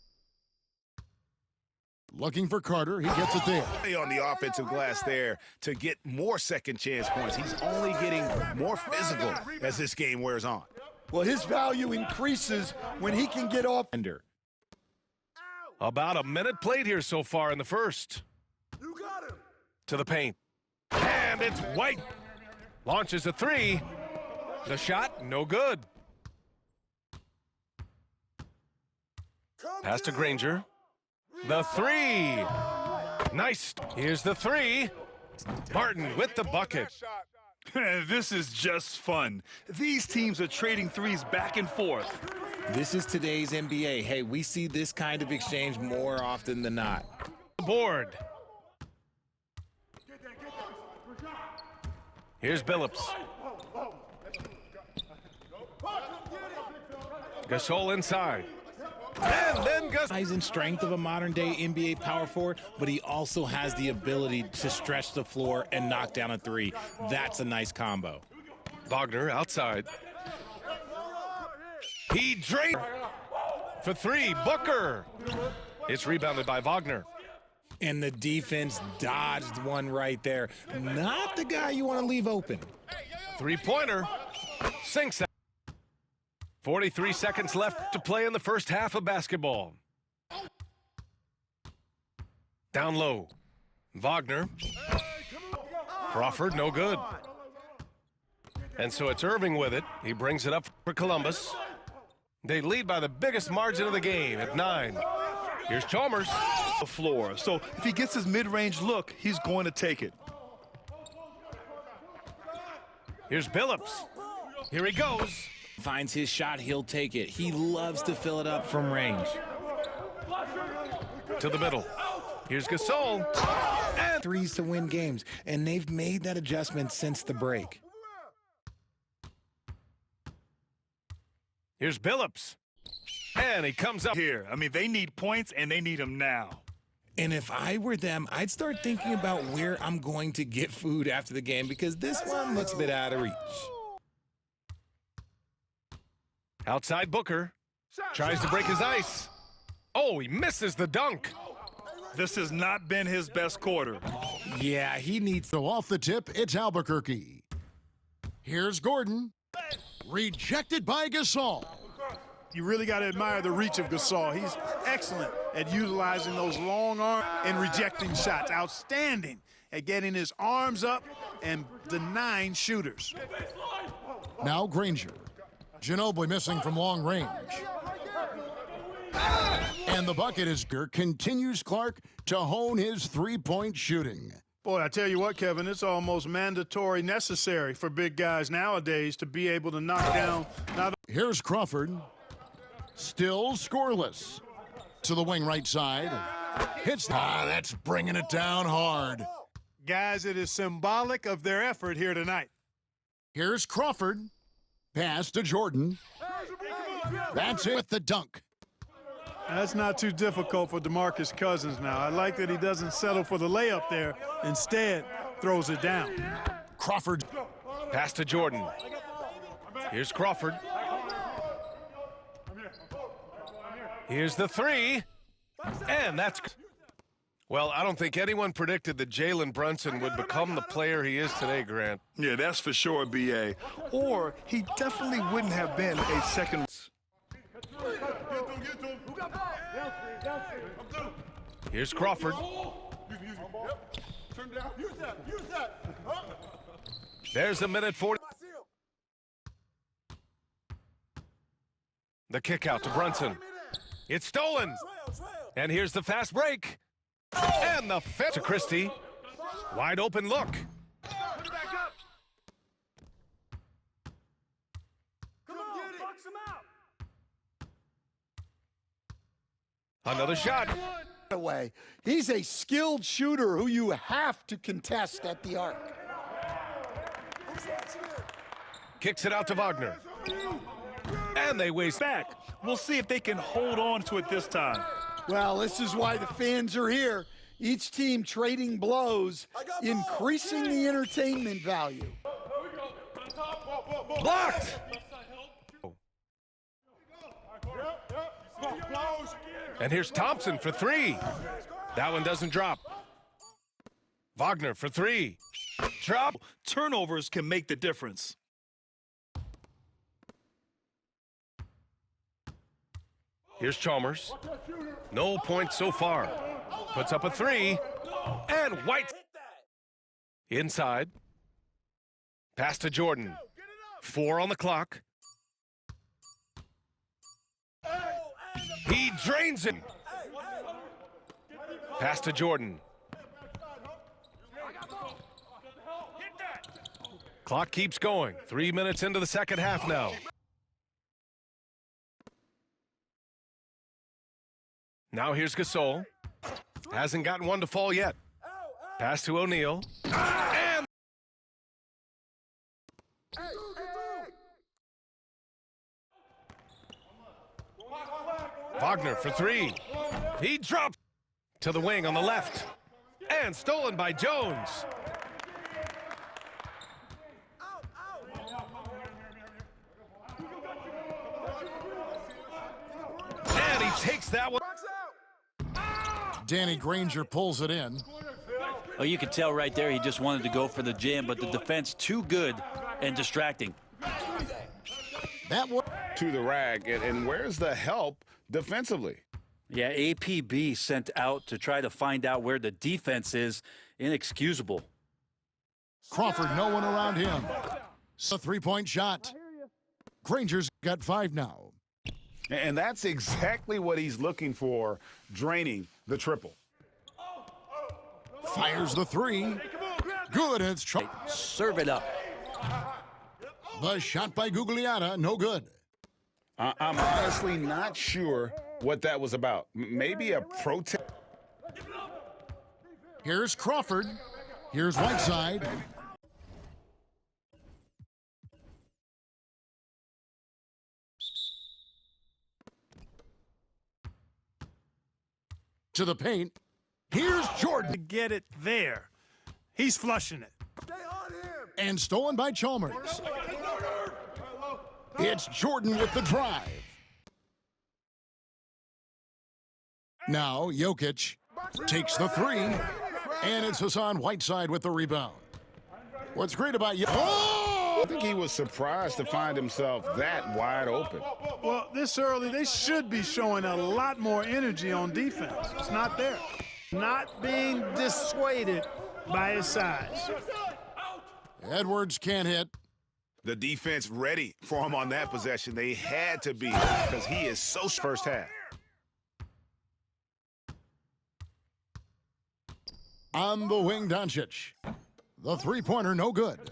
Speaker 1: Looking for Carter. He gets it there.
Speaker 2: On the offensive glass there to get more second chance points. He's only getting more physical as this game wears on.
Speaker 5: Well, his value increases when he can get off.
Speaker 8: About a minute played here so far in the first.
Speaker 3: You got him.
Speaker 8: To the paint. And it's White. Launches a 3. The shot, no good. Pass to Granger. The 3. Nice. Here's the 3. Martin with the bucket.
Speaker 10: This is just fun. These teams are trading threes back and forth.
Speaker 9: This is today's NBA. Hey, we see this kind of exchange more often than not.
Speaker 8: Board. Here's Billups. Gasol inside. And then
Speaker 9: He's in strength of a modern-day NBA power forward, but he also has the ability to stretch the floor and knock down a 3. That's a nice combo.
Speaker 8: Wagner outside. He drained for 3. Booker. It's rebounded by Wagner.
Speaker 9: And the defense dodged one right there. Not the guy you want to leave open.
Speaker 8: 3-pointer. Sinks out. 43 seconds left to play in the first half of basketball. Down low. Wagner. Crawford, no good. And so it's Irving with it. He brings it up for Columbus. They lead by the biggest margin of the game at 9. Here's Chalmers.
Speaker 10: The floor. So if he gets his mid-range look, he's going to take it.
Speaker 8: Here's Billups. Here he goes.
Speaker 9: Finds his shot, he'll take it. He loves to fill it up from range.
Speaker 8: to the middle. Here's Gasol. And
Speaker 9: threes to win games, and they've made that adjustment since the break.
Speaker 8: here's Billups. And he comes up.
Speaker 10: Here, I mean, they need points, and they need them now.
Speaker 9: And if I were them, I'd start thinking about where I'm going to get food after the game because this one looks a bit out of reach.
Speaker 8: Outside Booker. Tries to break his ice. Oh, he misses the dunk.
Speaker 10: This has not been his best quarter.
Speaker 9: Yeah, he needs...
Speaker 1: So off the tip, it's Albuquerque. Here's Gordon. Rejected by Gasol.
Speaker 4: You really got to admire the reach of Gasol. He's excellent at utilizing those long arms and rejecting shots. Outstanding at getting his arms up and denying shooters.
Speaker 1: Now Granger. Ginobili missing from long range. And the bucket is continues Clark to hone his three-point shooting.
Speaker 4: Boy, I tell you what, Kevin, it's almost mandatory necessary for big guys nowadays to be able to knock down.
Speaker 1: Here's Crawford. Still scoreless. To the wing right side. Hits. That's bringing it down hard.
Speaker 4: Guys, it is symbolic of their effort here tonight.
Speaker 1: Here's Crawford. Pass to Jordan. That's it with the dunk.
Speaker 4: That's not too difficult for DeMarcus Cousins now. I like that he doesn't settle for the layup there. Instead, throws it down.
Speaker 1: Crawford.
Speaker 8: Pass to Jordan. Here's Crawford. Here's the three. And that's... Well, I don't think anyone predicted that Jalen Brunson would become the player he is today, Grant.
Speaker 10: Yeah, that's for sure, B.A. Or he definitely wouldn't have been a second...
Speaker 8: Here's Crawford. There's a minute 40. The kick out to Brunson. It's stolen. And here's the fast break. And the fit to Christie. Wide open look. Another shot.
Speaker 5: Away. He's a skilled shooter who you have to contest at the arc.
Speaker 8: Kicks it out to Wagner. And they waste
Speaker 10: back. We'll see if they can hold on to it this time.
Speaker 5: Well, this is why the fans are here. Each team trading blows, increasing the entertainment value.
Speaker 8: Blocked. And here's Thompson for three. That one doesn't drop. Wagner for three. Drop.
Speaker 10: Turnovers can make the difference.
Speaker 8: Here's Chalmers. No points so far. Puts up a three. And White. Inside. Pass to Jordan. 4 on the clock. He drains it. Pass to Jordan. Clock keeps going. 3 minutes into the second half now. Now here's Gasol. Hasn't gotten one to fall yet. Pass to O'Neal. And Wagner for three. He drops to the wing on the left. And stolen by Jones. And he takes that one.
Speaker 1: Danny Granger pulls it in.
Speaker 11: Oh, you could tell right there he just wanted to go for the jam, but the defense too good and distracting.
Speaker 1: That one
Speaker 2: To the rag, and where's the help defensively?
Speaker 11: Yeah, APB sent out to try to find out where the defense is. Inexcusable.
Speaker 1: Crawford, no one around him. A three-point shot. Granger's got 5 now.
Speaker 2: And that's exactly what he's looking for, draining the triple.
Speaker 1: Fires the three. Good, and it's
Speaker 11: Serve it up.
Speaker 1: The shot by Gugliotta, no good.
Speaker 2: I'm honestly not sure what that was about. Maybe a protest.
Speaker 1: Here's Crawford. Here's Whiteside. To the paint. Here's Jordan.
Speaker 4: To get it there. He's flushing it.
Speaker 1: And stolen by Chalmers. It's Jordan with the drive. Now Jokic takes the three, and it's Hassan Whiteside with the rebound. What's great about
Speaker 2: I think he was surprised to find himself that wide open.
Speaker 4: Well, this early, they should be showing a lot more energy on defense. It's not there. Not being dissuaded by his size.
Speaker 1: Edwards can't hit.
Speaker 2: The defense ready for him on that possession. They had to be because he is so first half.
Speaker 1: On the wing, Doncic. The three-pointer, no good.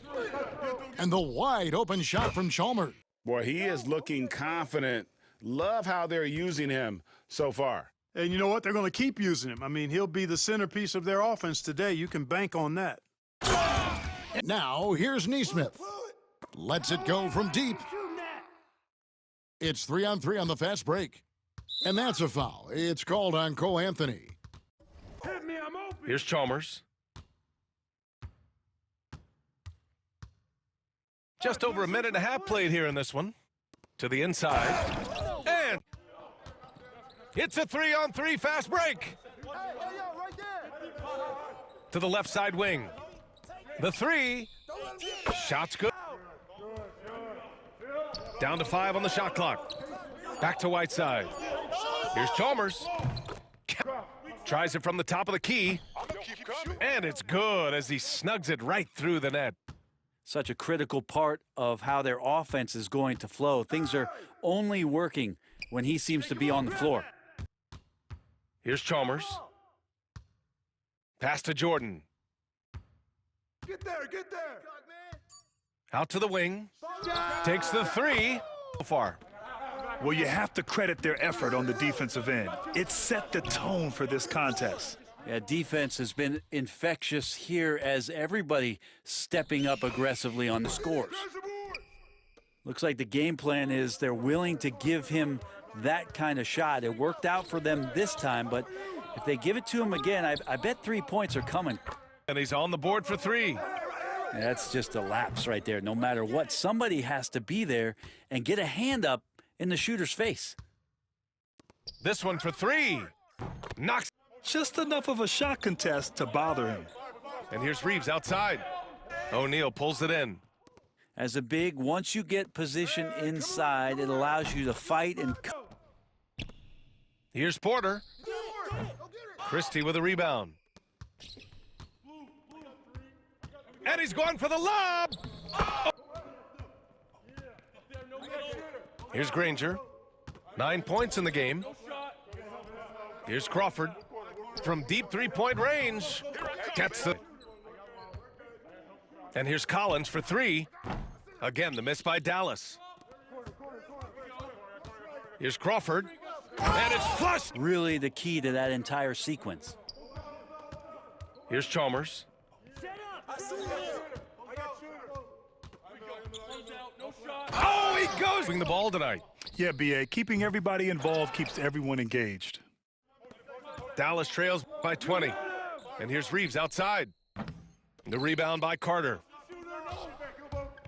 Speaker 1: And the wide open shot from Chalmers.
Speaker 2: Boy, he is looking confident. Love how they're using him so far.
Speaker 4: And you know what? They're going to keep using him. I mean, he'll be the centerpiece of their offense today. You can bank on that.
Speaker 1: Now, here's Neesmith. Lets it go from deep. It's 3-on-3 on the fast break. And that's a foul. It's called on Cole Anthony.
Speaker 8: Here's Chalmers. Just over a minute and a half played here in this one. To the inside. And it's a 3-on-3 fast break. To the left side wing. The three. Shot's good. Down to 5 on the shot clock. Back to Whiteside. Here's Chalmers. Tries it from the top of the key. And it's good as he snugs it right through the net.
Speaker 11: Such a critical part of how their offense is going to flow. Things are only working when he seems to be on the floor.
Speaker 8: Here's Chalmers. Pass to Jordan.
Speaker 3: Get there, get there.
Speaker 8: Out to the wing. Takes the three. So far.
Speaker 10: Well, you have to credit their effort on the defensive end. It set the tone for this contest.
Speaker 11: Yeah, defense has been infectious here as everybody stepping up aggressively on the scores. Looks like the game plan is they're willing to give him that kind of shot. It worked out for them this time, but if they give it to him again, I bet 3 points are coming.
Speaker 8: And he's on the board for 3.
Speaker 11: That's just a lapse right there. No matter what, somebody has to be there and get a hand up in the shooter's face.
Speaker 8: This one for 3. Knocks.
Speaker 10: Just enough of a shot contest to bother him.
Speaker 8: And here's Reeves outside. O'Neal pulls it in.
Speaker 11: As a big, once you get position inside, it allows you to fight and...
Speaker 8: Here's Porter. Christie with a rebound. And he's going for the lob. Oh. Here's Granger. 9 points in the game. Here's Crawford. From deep three-point range. Gets the... And here's Collins for 3. Again, the miss by Dallas. Here's Crawford. And it's flushed.
Speaker 11: Really the key to that entire sequence.
Speaker 8: Here's Chalmers. Oh, he goes. Bring the ball tonight.
Speaker 10: Yeah, B.A., keeping everybody involved keeps everyone engaged.
Speaker 8: Dallas trails by 20. And here's Reeves outside. The rebound by Carter.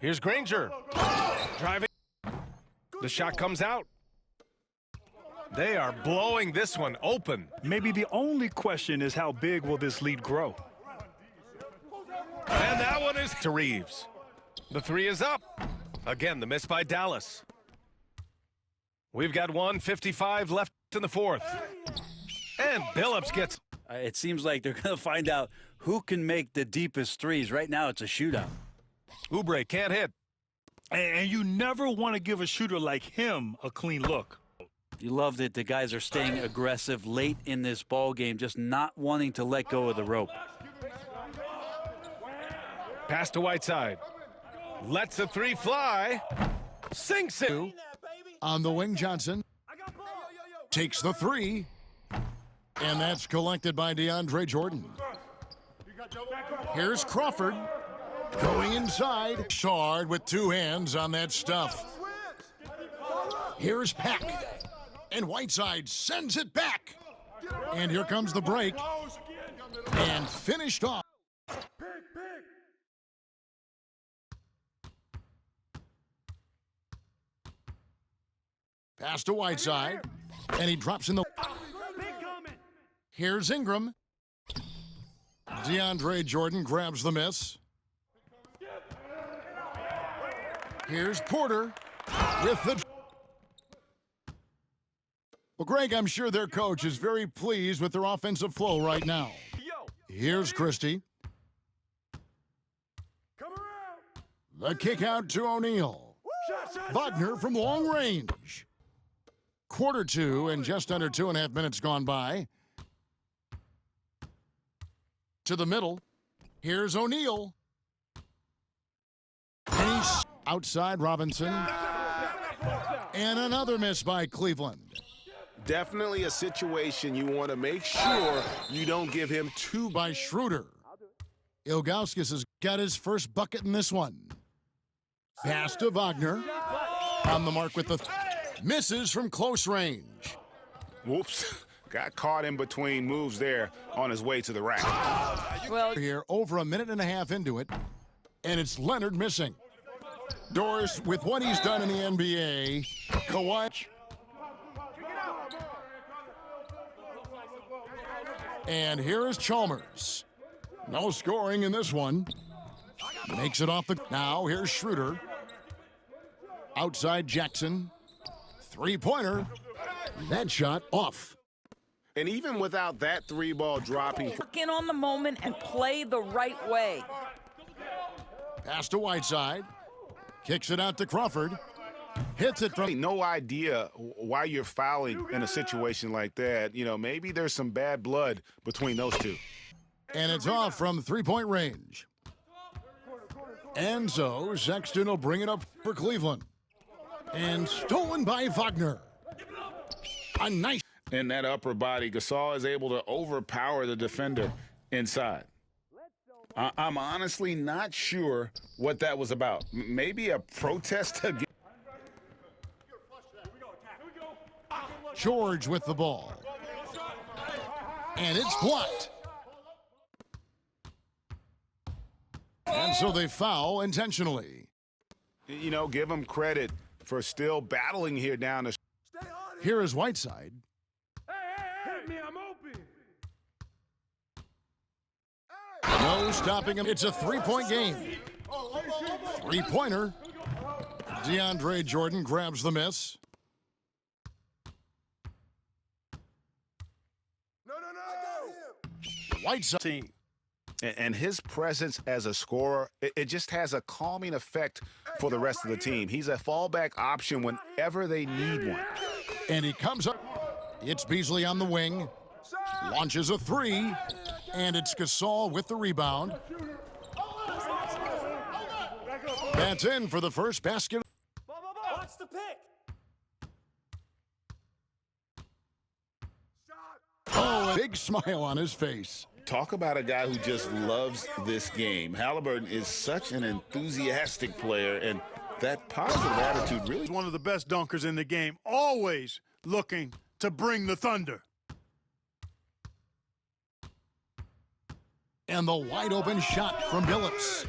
Speaker 8: Here's Granger. Driving. The shot comes out. They are blowing this one open.
Speaker 10: Maybe the only question is how big will this lead grow?
Speaker 8: And that one is to Reeves. The 3 is up. Again, the miss by Dallas. We've got 1:55 left in the 4th. And Billups gets...
Speaker 11: It seems like they're going to find out who can make the deepest threes. Right now, it's a shootout.
Speaker 8: Oubre can't hit.
Speaker 10: And you never want to give a shooter like him a clean look.
Speaker 11: You love that the guys are staying aggressive late in this ball game, just not wanting to let go of the rope.
Speaker 8: Pass to Whiteside. Lets the 3 fly. Sinks it.
Speaker 1: On the wing, Johnson. Takes the 3. And that's collected by DeAndre Jordan. Here's Crawford going inside. Shard with two hands on that stuff. Here's Pack. And Whiteside sends it back. And here comes the break. And finished off. Pass to Whiteside. And he drops in the... Here's Ingram. DeAndre Jordan grabs the miss. Here's Porter with the... Well, Greg, I'm sure their coach is very pleased with their offensive flow right now. Here's Christie. The kick out to O'Neal. Wagner from long range. Quarter two and just under 2.5 minutes gone by. To the middle. Here's O'Neal. And he's outside Robinson. And another miss by Cleveland.
Speaker 12: Definitely a situation you want to make sure you don't give him two.
Speaker 1: By Schroeder. Ilgauskas has got his first bucket in this one. Pass to Wagner. On the mark with the misses from close range.
Speaker 2: Whoops. Got caught in between moves there on his way to the rack.
Speaker 1: Well, here over 1.5 minutes into it, and it's Leonard missing. Doris, with what he's done in the NBA, Kawhi. And here is Chalmers. No scoring in this one. Makes it off the... Now here's Schroeder. Outside Jackson. Three-pointer. That shot off.
Speaker 12: And even without that three ball dropping...
Speaker 7: Work in on the moment and play the right way.
Speaker 1: Pass to Whiteside. Kicks it out to Crawford. Hits it from...
Speaker 2: No idea why you're fouling in a situation like that. You know, maybe there's some bad blood between those two.
Speaker 1: And it's off from three-point range. And so Sexton will bring it up for Cleveland. And stolen by Wagner. A nice...
Speaker 6: In that upper body, Gasol is able to overpower the defender inside. I'm honestly not sure what that was about. Maybe a protest against...
Speaker 1: George with the ball. And it's blocked. And so they foul intentionally.
Speaker 2: You know, give him credit for still battling here down the...
Speaker 1: Here is Whiteside.
Speaker 3: Hit me, I'm open.
Speaker 1: No stopping him. It's a three-point game. Three-pointer. DeAndre Jordan grabs the miss. Whiteside.
Speaker 2: Team. And his presence as a scorer, it just has a calming effect for the rest of the team. He's a fallback option whenever they need one.
Speaker 1: And he comes up. It's Beasley on the wing. Launches a three. And it's Gasol with the rebound. That's in for the first basket.
Speaker 3: Watch the pick.
Speaker 1: Oh, a big smile on his face.
Speaker 6: Talk about a guy who just loves this game. Halliburton is such an enthusiastic player, and that positive attitude really...
Speaker 4: He's one of the best dunkers in the game, always looking to bring the thunder.
Speaker 1: And the wide-open shot from Billups.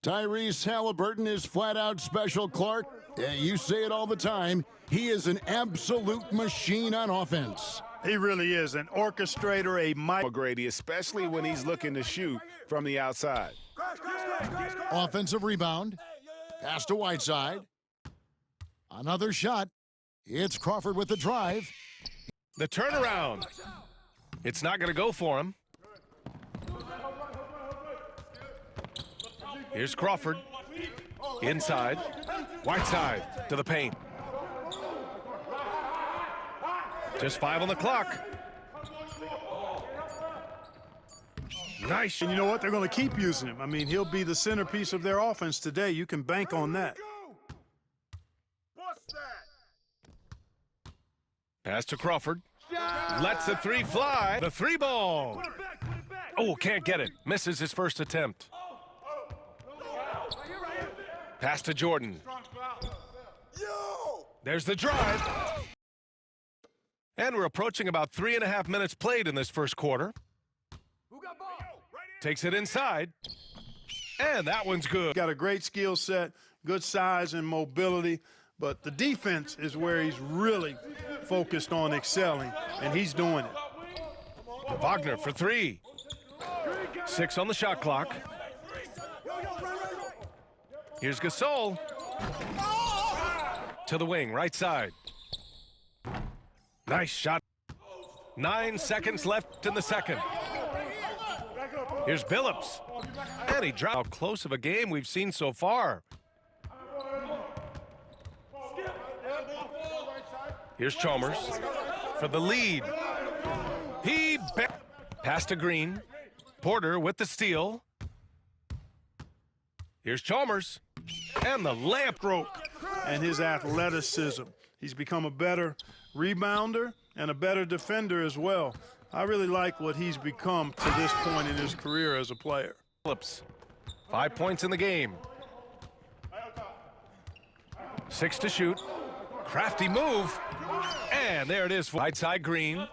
Speaker 1: Tyrese Halliburton is flat-out special, Clark. You say it all the time. He is an absolute machine on offense.
Speaker 4: He really is an orchestrator, a mighty...
Speaker 2: Grady, especially when he's looking to shoot from the outside.
Speaker 1: Offensive rebound. Pass to Whiteside. Another shot. It's Crawford with the drive.
Speaker 8: The turnaround. It's not going to go for him. Here's Crawford. Inside. Whiteside to the paint. Just 5 on the clock. Nice.
Speaker 4: And you know what? They're going to keep using him. I mean, he'll be the centerpiece of their offense today. You can bank on that.
Speaker 8: Pass to Crawford. Lets the three fly. The three ball. Oh, can't get it. Misses his first attempt. Pass to Jordan. There's the drive. And we're approaching about 3.5 minutes played in this first quarter. Takes it inside. And that one's good.
Speaker 4: Got a great skill set, good size and mobility, but the defense is where he's really focused on excelling, and he's doing it.
Speaker 8: Wagner for 3. 6 on the shot clock. Here's Gasol. To the wing, right side. Nice shot. 9 seconds left in the second. Here's Billups. And he dropped. How close of a game we've seen so far. Here's Chalmers for the lead. Pass to Green. Porter with the steal. Here's Chalmers. And the layup stroke.
Speaker 4: And his athleticism. He's become a better rebounder and a better defender as well. I really like what he's become to this point in his career as a player.
Speaker 8: Phillips, 5 points in the game. 6 to shoot. Crafty move. And there it is. Right side Green.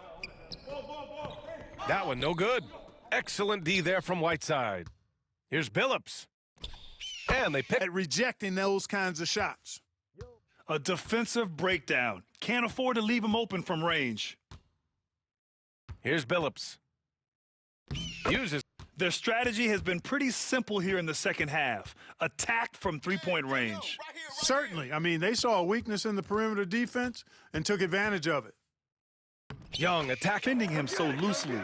Speaker 8: That one no good. Excellent D there from Whiteside. Here's Billups. And they pick.
Speaker 4: At rejecting those kinds of shots.
Speaker 10: A defensive breakdown. Can't afford to leave him open from range.
Speaker 8: Here's Billups. Uses.
Speaker 10: Their strategy has been pretty simple here in the second half. Attack from three-point range.
Speaker 4: Certainly. I mean, they saw a weakness in the perimeter defense and took advantage of it.
Speaker 8: Young attacking
Speaker 10: Defending him so loosely.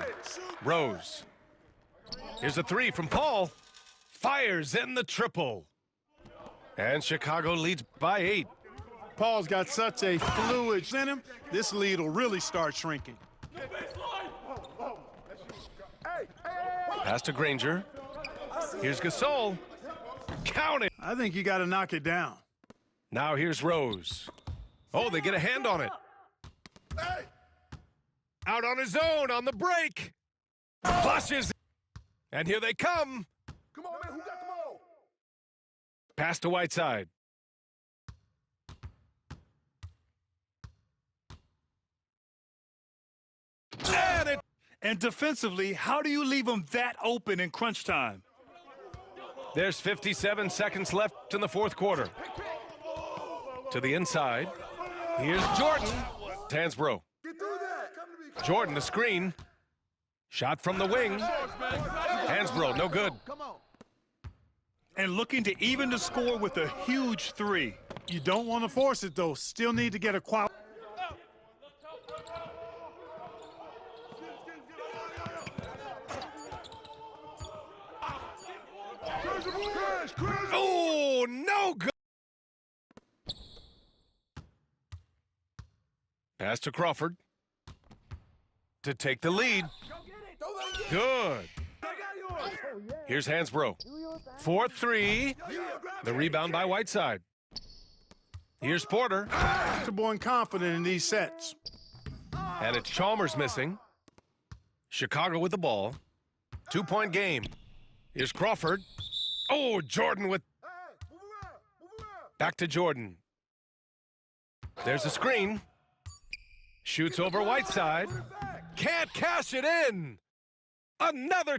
Speaker 8: Rose. Here's a 3 from Paul. Fires in the triple. And Chicago leads by 8.
Speaker 4: Paul's got such a fluid in him, this lead will really start shrinking.
Speaker 8: Pass to Granger. Here's Gasol. Count it.
Speaker 4: I think you got to knock it down.
Speaker 8: Now here's Rose. Oh, they get a hand on it. Out on his own on the break. Flushes. And here they come.
Speaker 12: Come on, man. Who got the ball?
Speaker 8: Pass to Whiteside. And it.
Speaker 10: And defensively, how do you leave him that open in crunch time?
Speaker 8: There's 57 seconds left in the fourth quarter. To the inside. Here's Jordan. Hansbrough. Jordan, the screen. Shot from the wing. Hansbrough, no good.
Speaker 10: And looking to even the score with a huge 3.
Speaker 4: You don't want to force it, though. Still need to get a quality.
Speaker 8: Oh, no good. Pass to Crawford to take the lead. Good. Here's Hansbrough. 4-3. The rebound by Whiteside. Here's Porter.
Speaker 4: Comfortable and confident in these sets.
Speaker 8: And it's Chalmers missing. Chicago with the ball. 2-point game. Here's Crawford. Oh, Jordan with... Back to Jordan. There's a screen. Shoots over Whiteside. Can't cash it in. Another...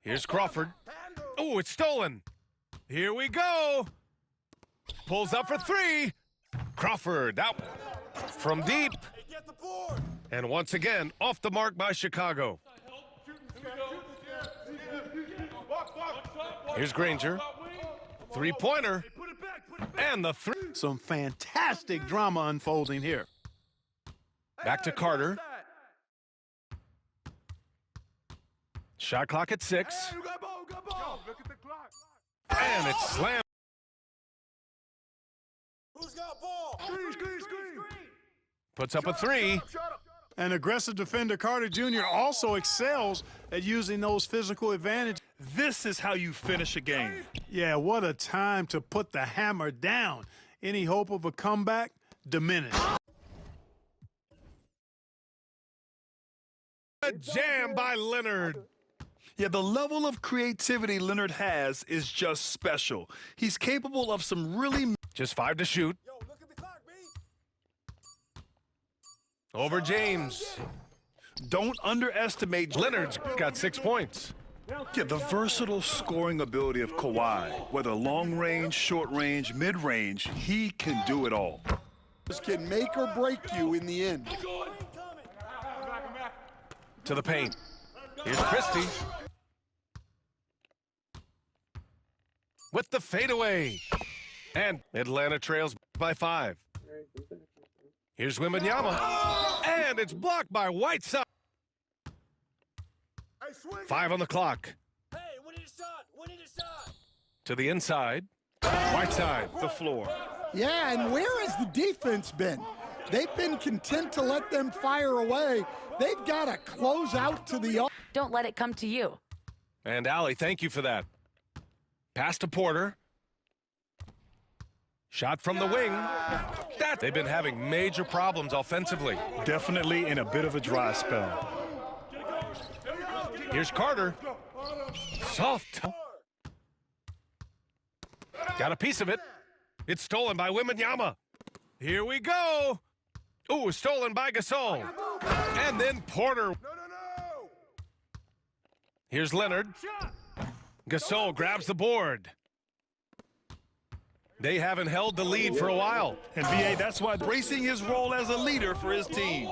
Speaker 8: Here's Crawford. Oh, it's stolen. Here we go. Pulls up for 3. Crawford out from deep. And once again, off the mark by Chicago. Here's Granger. 3-pointer. And the 3.
Speaker 4: Some fantastic drama unfolding here.
Speaker 8: Back to Carter. Shot clock at 6. And it's slammed.
Speaker 12: Who's got ball?
Speaker 8: Puts up a 3.
Speaker 4: An aggressive defender, Carter Jr., also excels at using those physical advantages.
Speaker 10: This is how you finish a game.
Speaker 4: Yeah, what a time to put the hammer down. Any hope of a comeback? Diminished.
Speaker 8: A jam by Leonard.
Speaker 10: Yeah, the level of creativity Leonard has is just special. He's capable of some really...
Speaker 8: Just 5 to shoot. Over James.
Speaker 10: Don't underestimate...
Speaker 8: Leonard's got 6 points.
Speaker 10: Yeah, the versatile scoring ability of Kawhi, whether long range, short range, mid range, he can do it all.
Speaker 5: This can make or break you in the end.
Speaker 8: To the paint. Here's Christie. With the fadeaway. And Atlanta trails by 5. Here's Wembanyama. And it's blocked by Whiteside. 5 on the clock.
Speaker 3: Hey, we need a shot. We need a shot.
Speaker 8: To the inside. Whiteside, the floor.
Speaker 5: Yeah, and where has the defense been? They've been content to let them fire away. They've got to close out to the...
Speaker 13: Don't let it come to you.
Speaker 8: And Allie, thank you for that. Pass to Porter. Shot from the wing. They've been having major problems offensively.
Speaker 10: Definitely in a bit of a dry spell.
Speaker 8: Here's Carter. Soft. Got a piece of it. It's stolen by Wembanyama. Here we go. Ooh, stolen by Gasol. And then Porter. Here's Leonard. Gasol grabs the board. They haven't held the lead for a while.
Speaker 10: And B.A., that's why bracing his role as a leader for his team.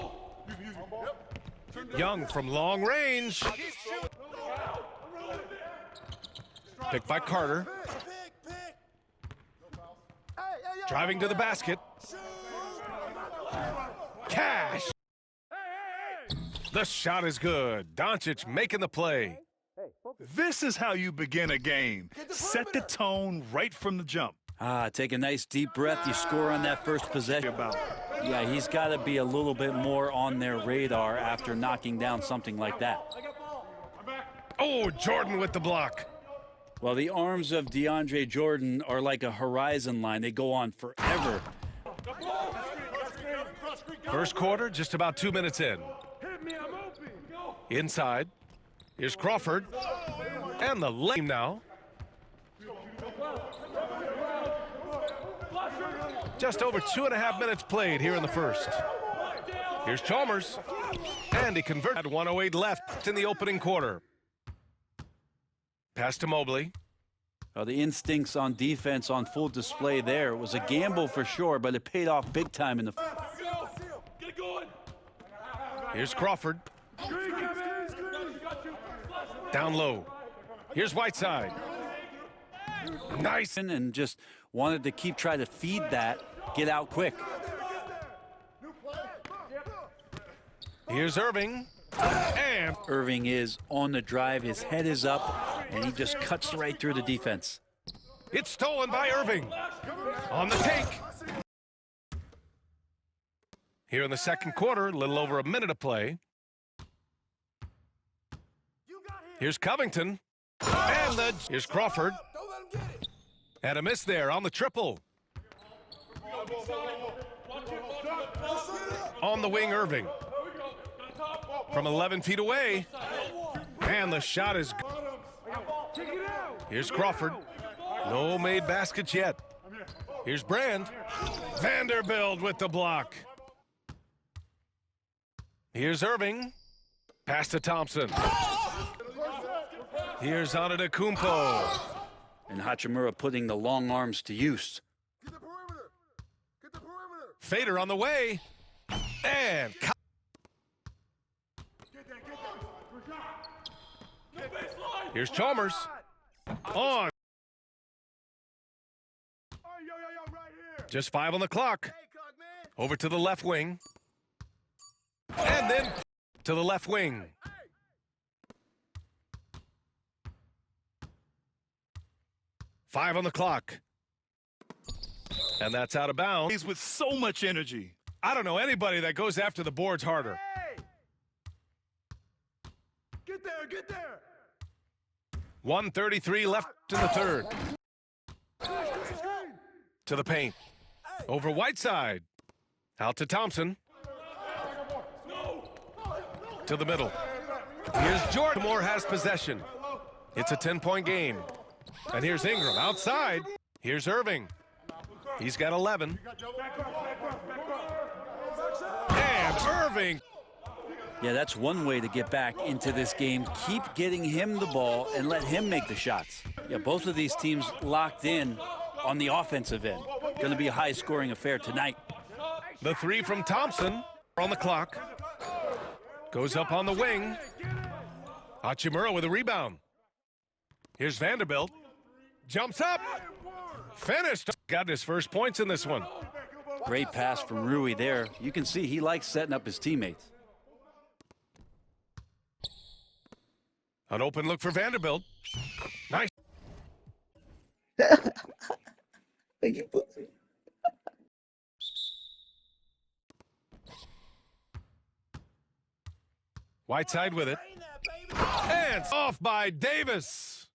Speaker 8: Young from long range. Picked by Carter. Driving to the basket. Cash. The shot is good. Doncic making the play.
Speaker 10: This is how you begin a game. Set the tone right from the jump.
Speaker 11: Take a nice deep breath. You score on that first possession. Yeah, he's got to be a little bit more on their radar after knocking down something like that.
Speaker 8: Oh, Jordan with the block.
Speaker 11: Well, the arms of DeAndre Jordan are like a horizon line. They go on forever.
Speaker 8: First quarter, just about 2 minutes in. Inside. Here's Crawford. And the lane now. Just over 2.5 minutes played here in the first. Here's Chalmers. And he converted 1:08 left in the opening quarter. Pass to Mobley.
Speaker 11: The instincts on defense on full display there. It was a gamble for sure, but it paid off big time in the...
Speaker 8: Here's Crawford. Down low. Here's Whiteside. Nice.
Speaker 11: And just wanted to keep trying to feed that, get out quick.
Speaker 8: Here's Irving. And
Speaker 11: Irving is on the drive. His head is up, and he just cuts right through the defense.
Speaker 8: It's stolen by Irving. On the take. Here in the second quarter, a little over a minute of play. Here's Covington. And here's Crawford. And a miss there on the triple. On the wing, Irving. From 11 feet away. And the shot is good. Here's Crawford. No made baskets yet. Here's Brand. Vanderbilt with the block. Here's Irving. Pass to Thompson. Here's Antetokounmpo.
Speaker 11: And Hachimura putting the long arms to use.
Speaker 8: Fader on the way. And here's Chalmers. On. Just 5 on the clock. Over to the left wing. And then to the left wing. Five on the clock. And that's out of bounds.
Speaker 10: He's with so much energy.
Speaker 8: I don't know anybody that goes after the boards harder.
Speaker 3: Get there, get there.
Speaker 8: 1:33 left in the third. To the paint. Over Whiteside. Out to Thompson. To the middle. Here's Jordan. Moore has possession. It's a 10-point game. And here's Ingram outside. Here's Irving. He's got 11. And Irving.
Speaker 11: Yeah, that's one way to get back into this game. Keep getting him the ball and let him make the shots. Yeah, both of these teams locked in on the offensive end. Going to be a high-scoring affair tonight.
Speaker 8: The three from Thompson on the clock. Goes up on the wing. Hachimura with a rebound. Here's Vanderbilt. Jumps up. Finished. Got his first points in this one.
Speaker 11: Great pass from Rui there. You can see he likes setting up his teammates.
Speaker 8: An open look for Vanderbilt. Nice.
Speaker 13: Thank you, pussy.
Speaker 8: Whiteside with it. And off by Davis.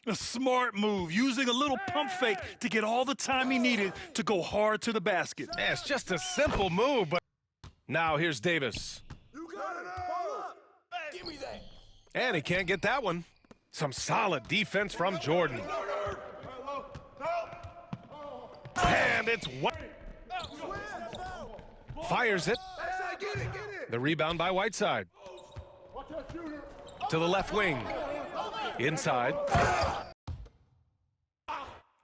Speaker 10: A smart move, using a little pump fake to get all the time he needed to go hard to the basket.
Speaker 8: Yeah, it's just a simple move, but now here's Davis.
Speaker 3: You got it up. Give me that.
Speaker 8: And he can't get that one. Some solid defense from Jordan. And it's what? Fires it. The rebound by Whiteside. To the left wing. Inside.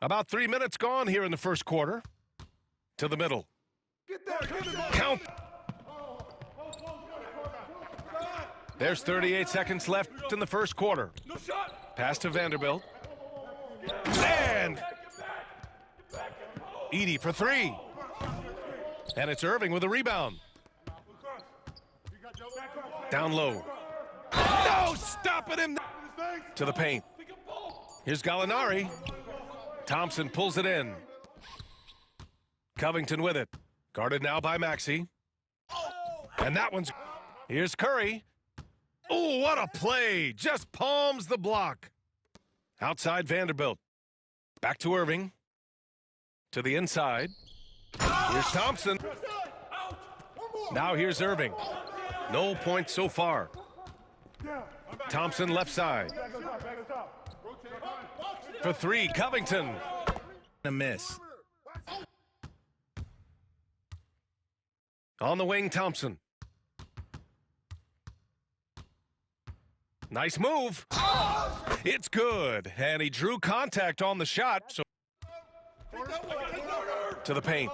Speaker 8: About 3 minutes gone here in the first quarter. To the middle. Count. There's 38 seconds left in the first quarter. Pass to Vanderbilt. And Edey for three. And it's Irving with a rebound. Down low. No, stopping him. To the paint. Here's Gallinari. Thompson pulls it in. Covington with it. Guarded now by Maxey. And that one's... Here's Curry. Oh, what a play. Just palms the block. Outside Vanderbilt. Back to Irving. To the inside. Here's Thompson. Now here's Irving. No points so far. Thompson left side. For three, Covington. A miss. On the wing, Thompson. Nice move. It's good. And he drew contact on the shot. So to the paint.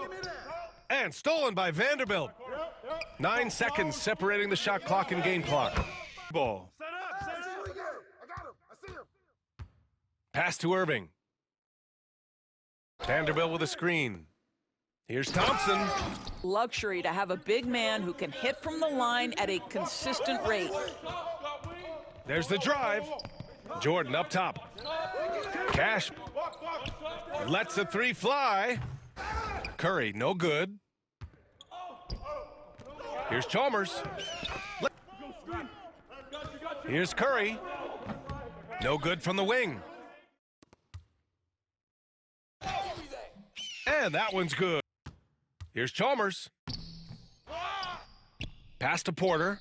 Speaker 8: And stolen by Vanderbilt. 9 seconds separating the shot clock and game clock. Ball. Pass to Irving. Vanderbilt with a screen. Here's Thompson.
Speaker 7: Luxury to have a big man who can hit from the line at a consistent rate.
Speaker 8: There's the drive. Jordan up top. Cash lets the three fly. Curry, no good. Here's Chalmers. Here's Curry. No good from the wing. And that one's good. Here's Chalmers. Pass to Porter.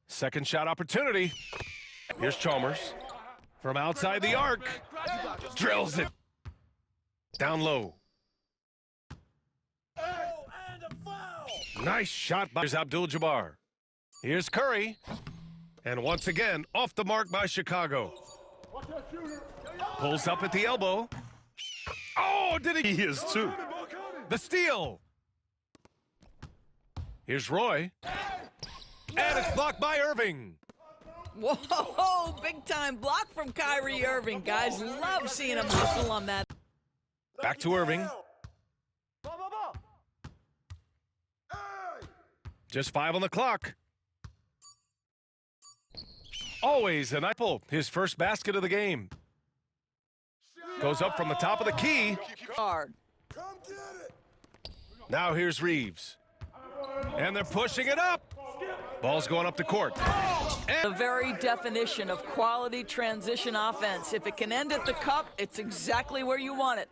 Speaker 8: Second shot opportunity. Here's Chalmers. From outside the arc. Drills it. Down low. Nice shot by Abdul-Jabbar. Here's Curry. And once again, off the mark by Chicago. Pulls up at the elbow. Oh, did he?
Speaker 10: He is too.
Speaker 8: The steal. Here's Roy. And it's blocked by Irving.
Speaker 7: Whoa, big time block from Kyrie Irving. Guys, love seeing him hustle on that.
Speaker 8: Back to Irving. Just 5 on the clock. Always an apple. His first basket of the game. Goes up from the top of the key.
Speaker 7: Hard.
Speaker 8: Now here's Reeves. And they're pushing it up. Ball's going up the court.
Speaker 7: The very definition of quality transition offense. If it can end at the cup, it's exactly where you want it.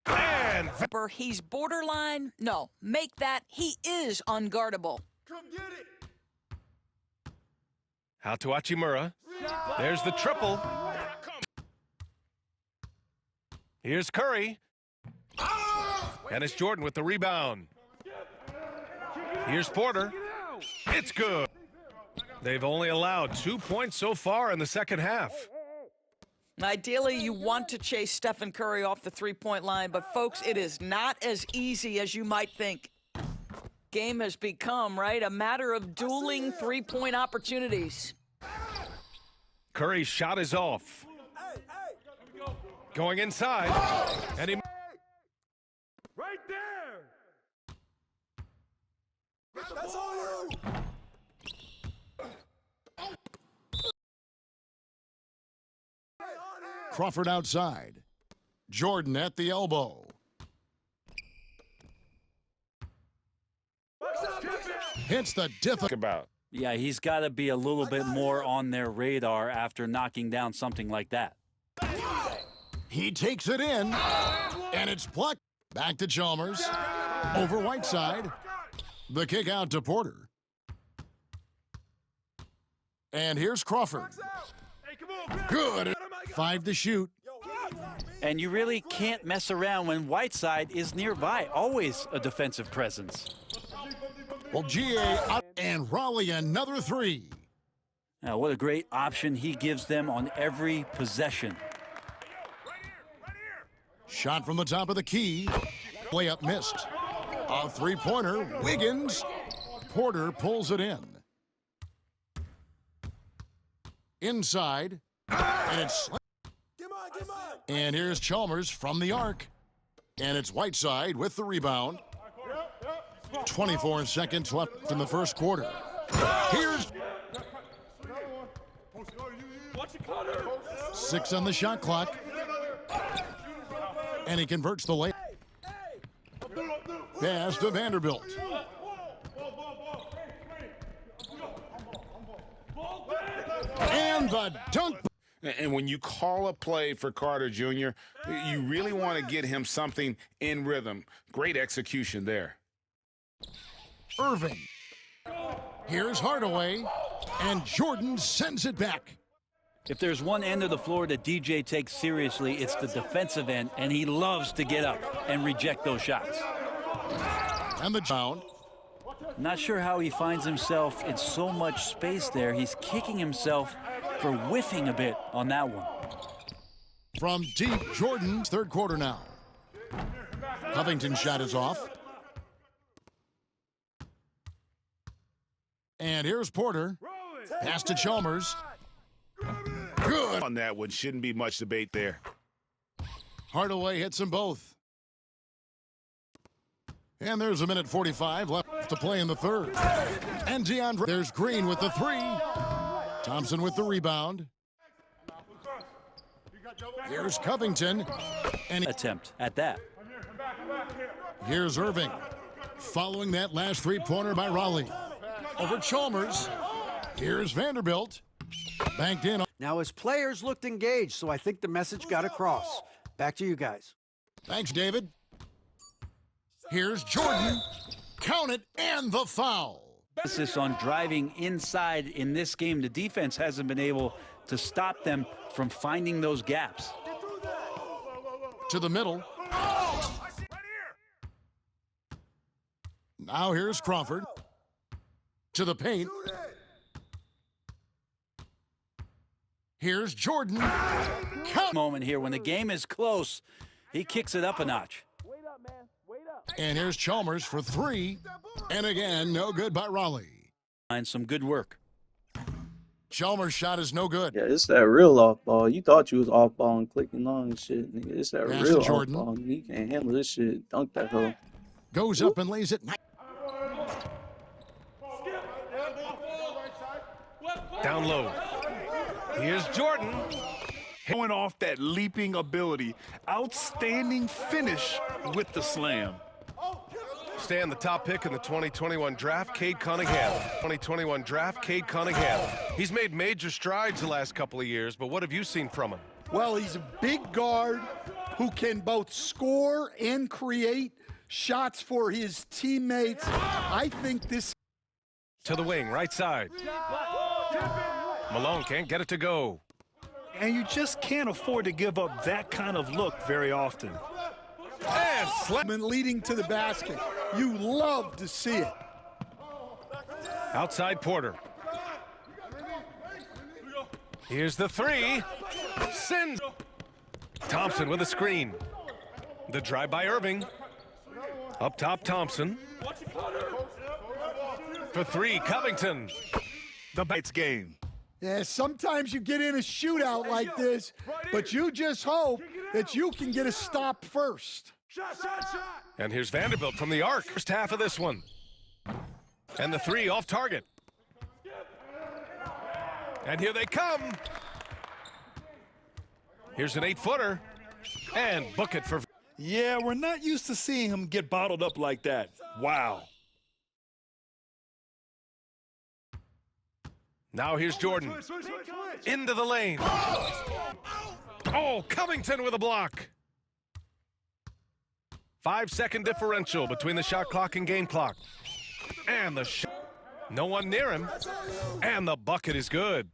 Speaker 8: And And
Speaker 7: He's borderline. No, make that. He is unguardable.
Speaker 8: out to Hachimura. There's the triple. Here's Curry. And it's Jordan with the rebound. Here's Porter. It's good. They've only allowed 2 points so far in the second half.
Speaker 7: Ideally, you want to chase Stephen Curry off the three-point line, but folks, it is not as easy as you might think. Game has become, right, a matter of dueling three-point opportunities.
Speaker 8: Curry's shot is off. Going inside, and he...
Speaker 3: Right there! That's all you!
Speaker 1: Crawford outside. Jordan at the elbow. Hits the
Speaker 2: about.
Speaker 11: Yeah, he's got to be a little bit more on their radar after knocking down something like that.
Speaker 1: He takes it in, and it's plucked. Back to Chalmers. Over Whiteside. The kick out to Porter. And here's Crawford. Good. 5 to shoot.
Speaker 11: And you really can't mess around when Whiteside is nearby. Always a defensive presence.
Speaker 1: Well, GA up, and Raleigh another 3.
Speaker 11: Now, what a great option he gives them on every possession.
Speaker 1: Shot from the top of the key. Layup missed. A three-pointer. Wiggins. Porter pulls it in. Inside. And it's... And here's Chalmers from the arc. And it's Whiteside with the rebound. 24 seconds left in the first quarter. Here's... 6 on the shot clock. And he converts the layup. Pass to Vanderbilt. And the dunk.
Speaker 2: And when you call a play for Carter Jr., you really want to get him something in rhythm. Great execution there.
Speaker 1: Irving. Here's Hardaway. And Jordan sends it back.
Speaker 11: If there's one end of the floor that DJ takes seriously, it's the defensive end, and he loves to get up and reject those shots.
Speaker 1: And the down.
Speaker 11: Not sure how he finds himself in so much space there. He's kicking himself for whiffing a bit on that one.
Speaker 1: From deep, Jordan's third quarter now. Covington's shot is off. And here's Porter. Pass to Chalmers. Good.
Speaker 2: On that one, shouldn't be much debate there.
Speaker 1: Hardaway hits them both. And there's a minute 45 left to play in the third. And DeAndre, there's Green with the 3. Thompson with the rebound. Here's Covington. And
Speaker 11: attempt at that.
Speaker 1: Here's Irving. Following that last three-pointer by Raleigh. Over Chalmers. Here's Vanderbilt. Banked in.
Speaker 14: Now his players looked engaged, so I think the message got across. Back to you guys.
Speaker 1: Thanks, David. Here's Jordan. Count it, and the foul.
Speaker 11: Emphasis on driving inside in this game. The defense hasn't been able to stop them from finding those gaps.
Speaker 1: To the middle. Now here's Crawford. To the paint. Here's Jordan. Count.
Speaker 11: Moment here when the game is close, he kicks it up a notch.
Speaker 1: And here's Chalmers for 3. And again, no good by Raleigh.
Speaker 11: And some good work.
Speaker 1: Chalmers' shot is no good.
Speaker 13: Yeah, it's that real off ball. You thought you was off ball and clicking on and shit, nigga. It's that real off ball. He can't handle this shit. Dunk that hoe.
Speaker 1: Goes up and lays it.
Speaker 8: Down low. Here's Jordan.
Speaker 10: Going off that leaping ability. Outstanding finish with the slam.
Speaker 8: Stay on the top pick in the 2021 draft, Cade Cunningham. 2021 draft, Cade Cunningham. He's made major strides the last couple of years, but what have you seen from him?
Speaker 5: Well, he's a big guard, who can both score and create shots for his teammates. I think this...
Speaker 8: To the wing, right side. Malone can't get it to go.
Speaker 10: And you just can't afford to give up that kind of look very often.
Speaker 8: And slam.
Speaker 5: Leading to the basket. You love to see it.
Speaker 8: Outside Porter. Here's the three. Sends. Thompson with a screen. The drive by Irving. Up top, Thompson. For three, Covington.
Speaker 10: The Bites game.
Speaker 5: Yeah, sometimes you get in a shootout like this, but you just hope that you can get a stop first.
Speaker 8: And here's Vanderbilt from the arc. First half of this one. And the three off target. And here they come. Here's an 8-footer. And book it for...
Speaker 10: Yeah, we're not used to seeing him get bottled up like that. Wow.
Speaker 8: Now here's Jordan. Into the lane. Oh, Covington with a block. 5-second differential between the shot clock and game clock. And the shot. No one near him. And the bucket is good.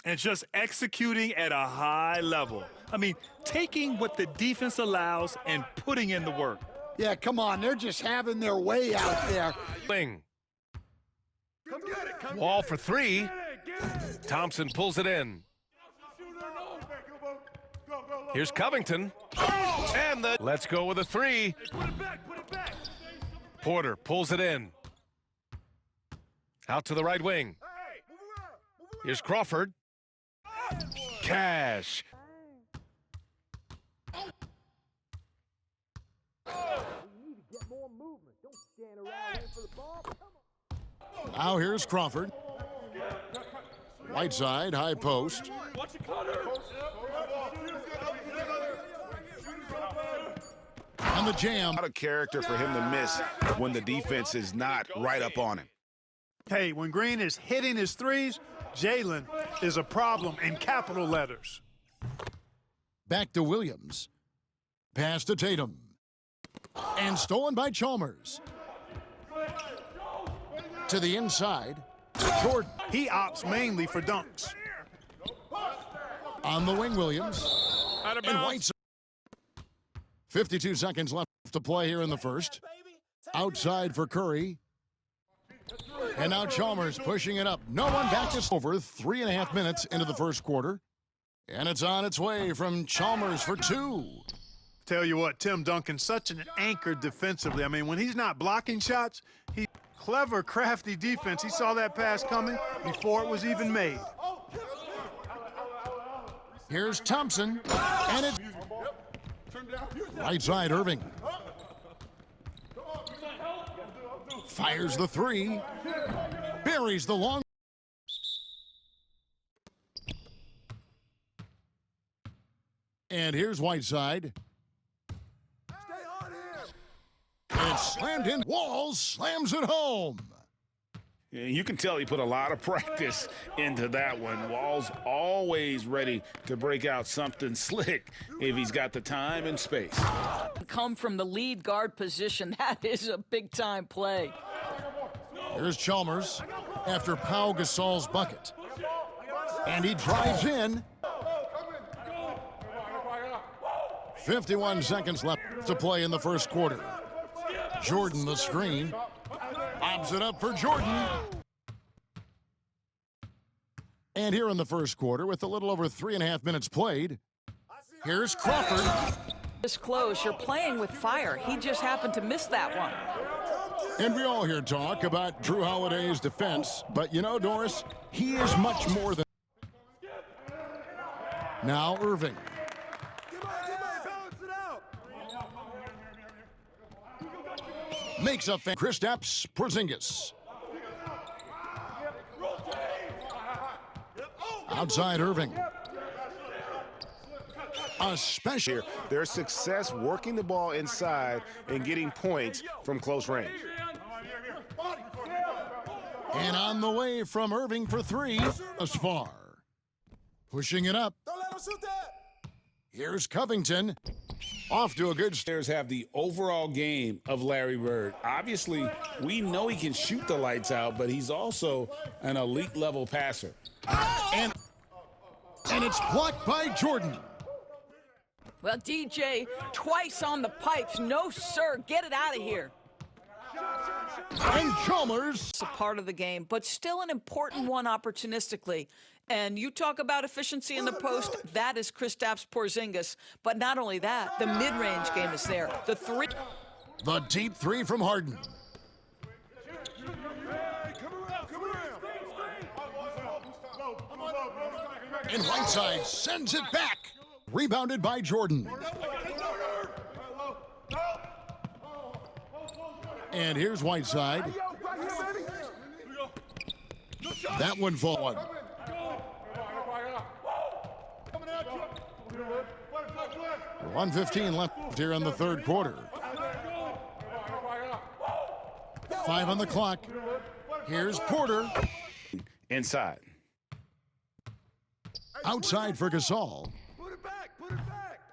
Speaker 10: And just executing at a high level. I mean, taking what the defense allows and putting in the work.
Speaker 5: Yeah, come on. They're just having their way out there.
Speaker 8: Wall for three. Thompson pulls it in. Here's Covington. And the... Let's go with a three. Porter pulls it in. Out to the right wing. Here's Crawford. Cash.
Speaker 1: Now here's Crawford. Right side, high post. And the jam.
Speaker 2: Not a character for him to miss when the defense is not right up on him.
Speaker 4: Hey, when Green is hitting his threes, Jalen is a problem in capital letters.
Speaker 1: Back to Williams. Pass to Tatum. And stolen by Chalmers. To the inside. Jordan.
Speaker 4: He opts mainly for dunks.
Speaker 1: On the wing, Williams. And White's. 52 seconds left to play here in the first. Outside for Curry. And now Chalmers pushing it up. No one back. This over 3.5 minutes into the first quarter. And it's on its way from Chalmers for two.
Speaker 4: Tell you what, Tim Duncan's such an anchor defensively. I mean, when he's not blocking shots, he's clever, crafty defense. He saw that pass coming before it was even made.
Speaker 1: Here's Thompson. And it's right side, Irving. Fires the three. Buries the long. And here's Whiteside. And it's slammed in. Walls slams it home.
Speaker 2: Yeah, you can tell he put a lot of practice into that one. Wall's always ready to break out something slick if he's got the time and space.
Speaker 7: Come from the lead guard position. That is a big-time play.
Speaker 1: Here's Chalmers after Pau Gasol's bucket. And he drives in. 51 seconds left to play in the first quarter. Jordan the screen. Lobs it up for Jordan. And here in the first quarter, with a little over 3.5 minutes played, here's Crawford.
Speaker 7: This close, you're playing with fire. He just happened to miss that one.
Speaker 1: And we all hear talk about Drew Holiday's defense, but you know, Doris, he is much more than... Now Irving. Makes up Kristaps Porzingis. Outside Irving. Especially
Speaker 12: their success working the ball inside and getting points from close range.
Speaker 1: And on the way from Irving for three, as far. Pushing it up. Here's Covington. Off to a good start.
Speaker 6: Players have the overall game of Larry Bird. Obviously, we know he can shoot the lights out, but he's also an elite level passer.
Speaker 1: And it's blocked by Jordan.
Speaker 7: Well, DJ, twice on the pipes. No, sir. Get it out of here.
Speaker 1: And Chalmers.
Speaker 7: It's a part of the game, but still an important one opportunistically. And you talk about efficiency in the post, that is Kristaps Porzingis. But not only that, the mid-range game is there. The three.
Speaker 1: The deep three from Harden. And Whiteside sends it back. Rebounded by Jordan. And here's Whiteside. That one forward. 1:15 left here in the third quarter. 5 on the clock. Here's Porter.
Speaker 6: Inside.
Speaker 1: Outside for Gasol.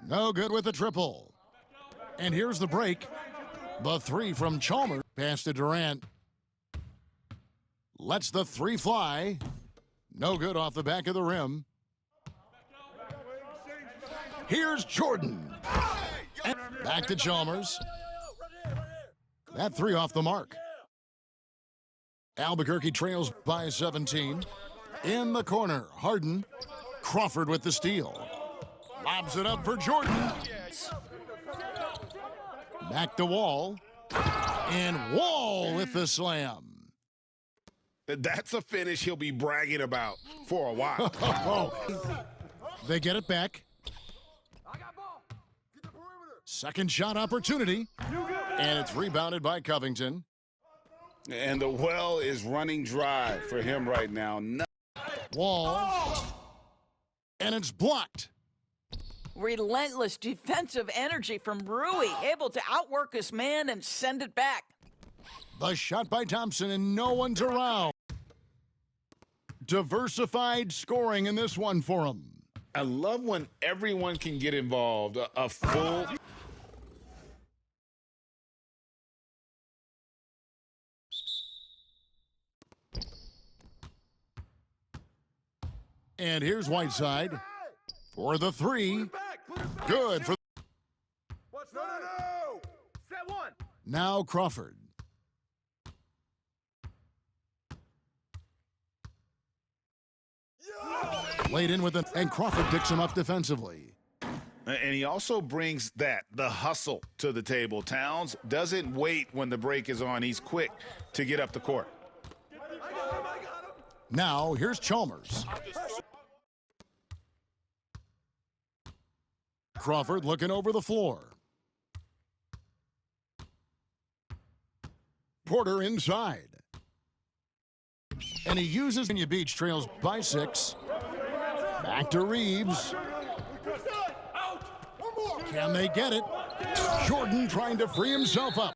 Speaker 1: No good with the triple. And here's the break. The three from Chalmers. Pass to Durant. Lets the three fly. No good off the back of the rim. Here's Jordan. And back to Chalmers. That three off the mark. Albuquerque trails by 17. In the corner, Harden. Crawford with the steal. Lobs it up for Jordan. Back to Wall. And Wall with the slam.
Speaker 2: That's a finish he'll be bragging about for a while.
Speaker 1: They get it back. Second shot opportunity. And it's rebounded by Covington.
Speaker 6: And the well is running dry for him right now.
Speaker 1: Wall. And it's blocked.
Speaker 7: Relentless defensive energy from Rui, able to outwork his man and send it back.
Speaker 1: The shot by Thompson, and no one's around. Diversified scoring in this one for him.
Speaker 6: I love when everyone can get involved. A full...
Speaker 1: And here's Whiteside for the three. Good for.
Speaker 3: No. Set one.
Speaker 1: Now Crawford. Laid in with it, and Crawford picks him up defensively.
Speaker 6: And he also brings the hustle to the table. Towns doesn't wait when the break is on. He's quick to get up the court.
Speaker 1: Now here's Chalmers. Crawford looking over the floor. Porter inside. And he uses Virginia Beach trails by 6. Back to Reeves. Can they get it? Jordan trying to free himself up.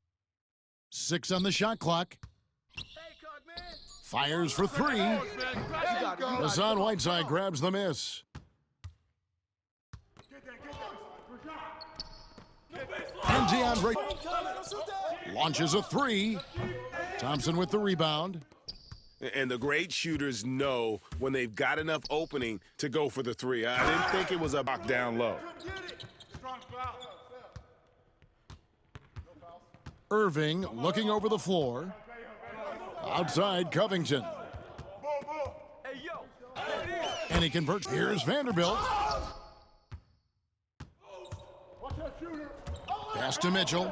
Speaker 1: 6 on the shot clock. Fires for 3. Hassan Whiteside grabs the miss. And DeAndre launches a 3. Thompson with the rebound.
Speaker 12: And the great shooters know when they've got enough opening to go for the 3. I didn't think it was a knock down low.
Speaker 1: Irving looking over the floor. Outside Covington. And he converts. Here's Vanderbilt. Pass to Mitchell.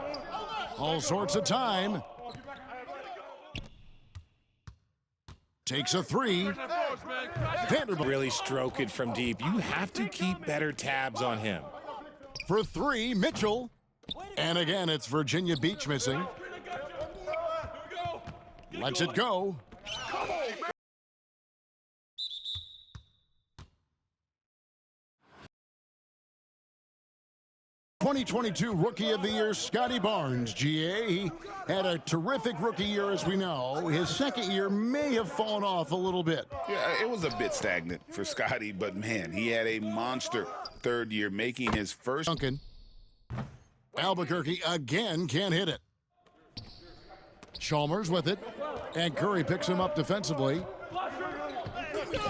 Speaker 1: All sorts of time. Takes a 3. Vanderbilt
Speaker 9: really stroke it from deep. You have to keep better tabs on him.
Speaker 1: For 3, Mitchell. And again, it's Virginia Beach missing. Lets it go. 2022 Rookie of the Year, Scotty Barnes, GA. He had a terrific rookie year, as we know. His second year may have fallen off a little bit.
Speaker 6: Yeah, it was a bit stagnant for Scotty, but man, he had a monster third year, making his first.
Speaker 1: Duncan. Albuquerque again can't hit it. Chalmers with it, and Curry picks him up defensively.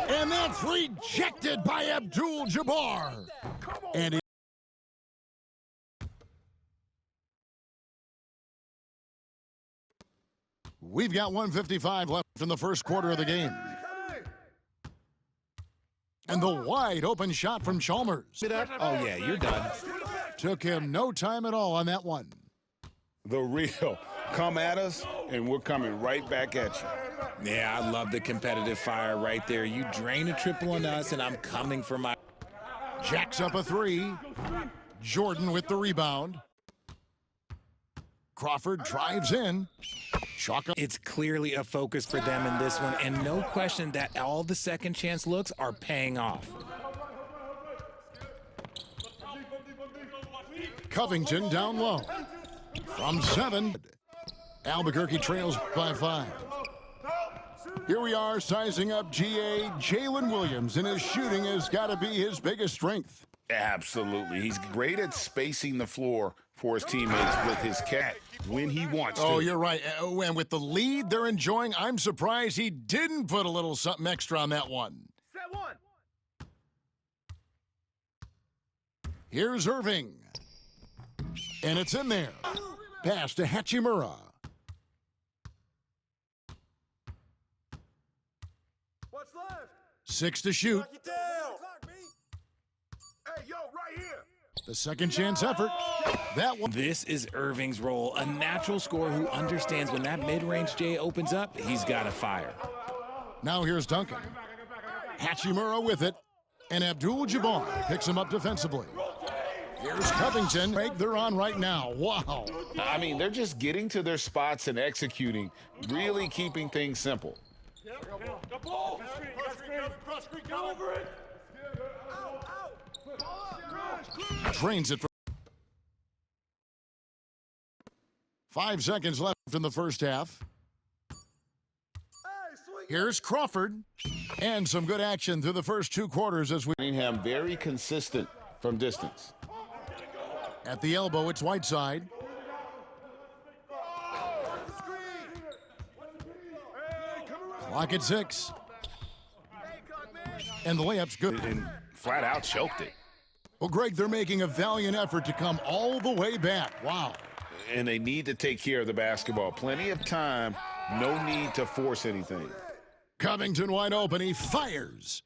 Speaker 1: And that's rejected by Abdul-Jabbar. And we've got 1:55 left in the first quarter of the game. And the wide open shot from Chalmers.
Speaker 9: Oh, yeah, you're done.
Speaker 1: Took him no time at all on that one.
Speaker 6: The real. Come at us, and we're coming right back at you.
Speaker 9: Yeah, I love the competitive fire right there. You drain a triple on us, and I'm coming for my...
Speaker 1: Jacks up a three. Jordan with the rebound. Crawford drives in.
Speaker 9: It's clearly a focus for them in this one, and no question that all the second chance looks are paying off.
Speaker 1: Covington down low. From 7. Albuquerque trails by 5. Here we are sizing up GA. Jalen Williams, and his shooting has got to be his biggest strength.
Speaker 6: Absolutely. He's great at spacing the floor for his teammates with his cat when he wants to.
Speaker 1: Oh, you're right. And with the lead they're enjoying, I'm surprised he didn't put a little something extra on that one.
Speaker 3: Set one.
Speaker 1: Here's Irving. And it's in there. Pass to Hachimura.
Speaker 3: What's left?
Speaker 1: 6 to shoot.
Speaker 3: Knock it down. Hey, yo, right here.
Speaker 1: The second chance effort. That one.
Speaker 9: This is Irving's role, a natural scorer who understands when that mid-range J opens up, he's got to fire.
Speaker 1: Now here's Duncan. Hachimura with it. And Abdul-Jabbar picks him up defensively. Here's Covington. They're on right now. Wow.
Speaker 6: I mean, they're just getting to their spots and executing, really keeping things simple.
Speaker 1: Drains it. 5 seconds left in the first half. Here's Crawford. And some good action through the first 2 quarters as we...
Speaker 6: Him very consistent from distance.
Speaker 1: At the elbow, it's Whiteside. Clock at 6. And the layup's good.
Speaker 6: And flat out choked it.
Speaker 1: Well, Greg, they're making a valiant effort to come all the way back. Wow.
Speaker 6: And they need to take care of the basketball. Plenty of time. No need to force anything.
Speaker 1: Covington wide open. He fires.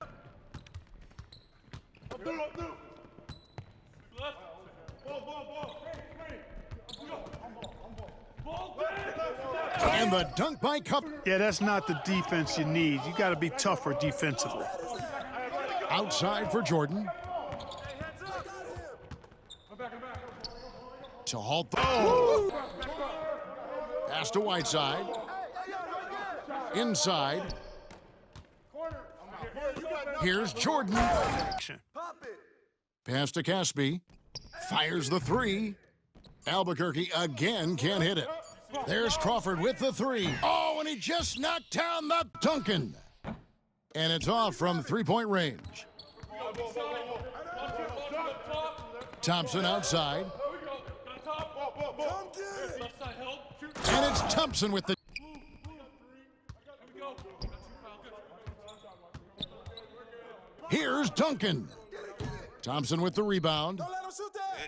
Speaker 1: And the dunk by Cup.
Speaker 4: Yeah, that's not the defense you need. You got to be tougher defensively.
Speaker 1: Outside for Jordan. To halt the... Oh! Pass to Whiteside. Inside. Here's Jordan. Pass to Caspi. Fires the 3. Albuquerque again can't hit it. There's Crawford with the 3. Oh, and he just knocked down the Duncan. And it's off from 3-point range. Thompson outside. And it's Thompson with the... Here's Duncan. Thompson with the rebound.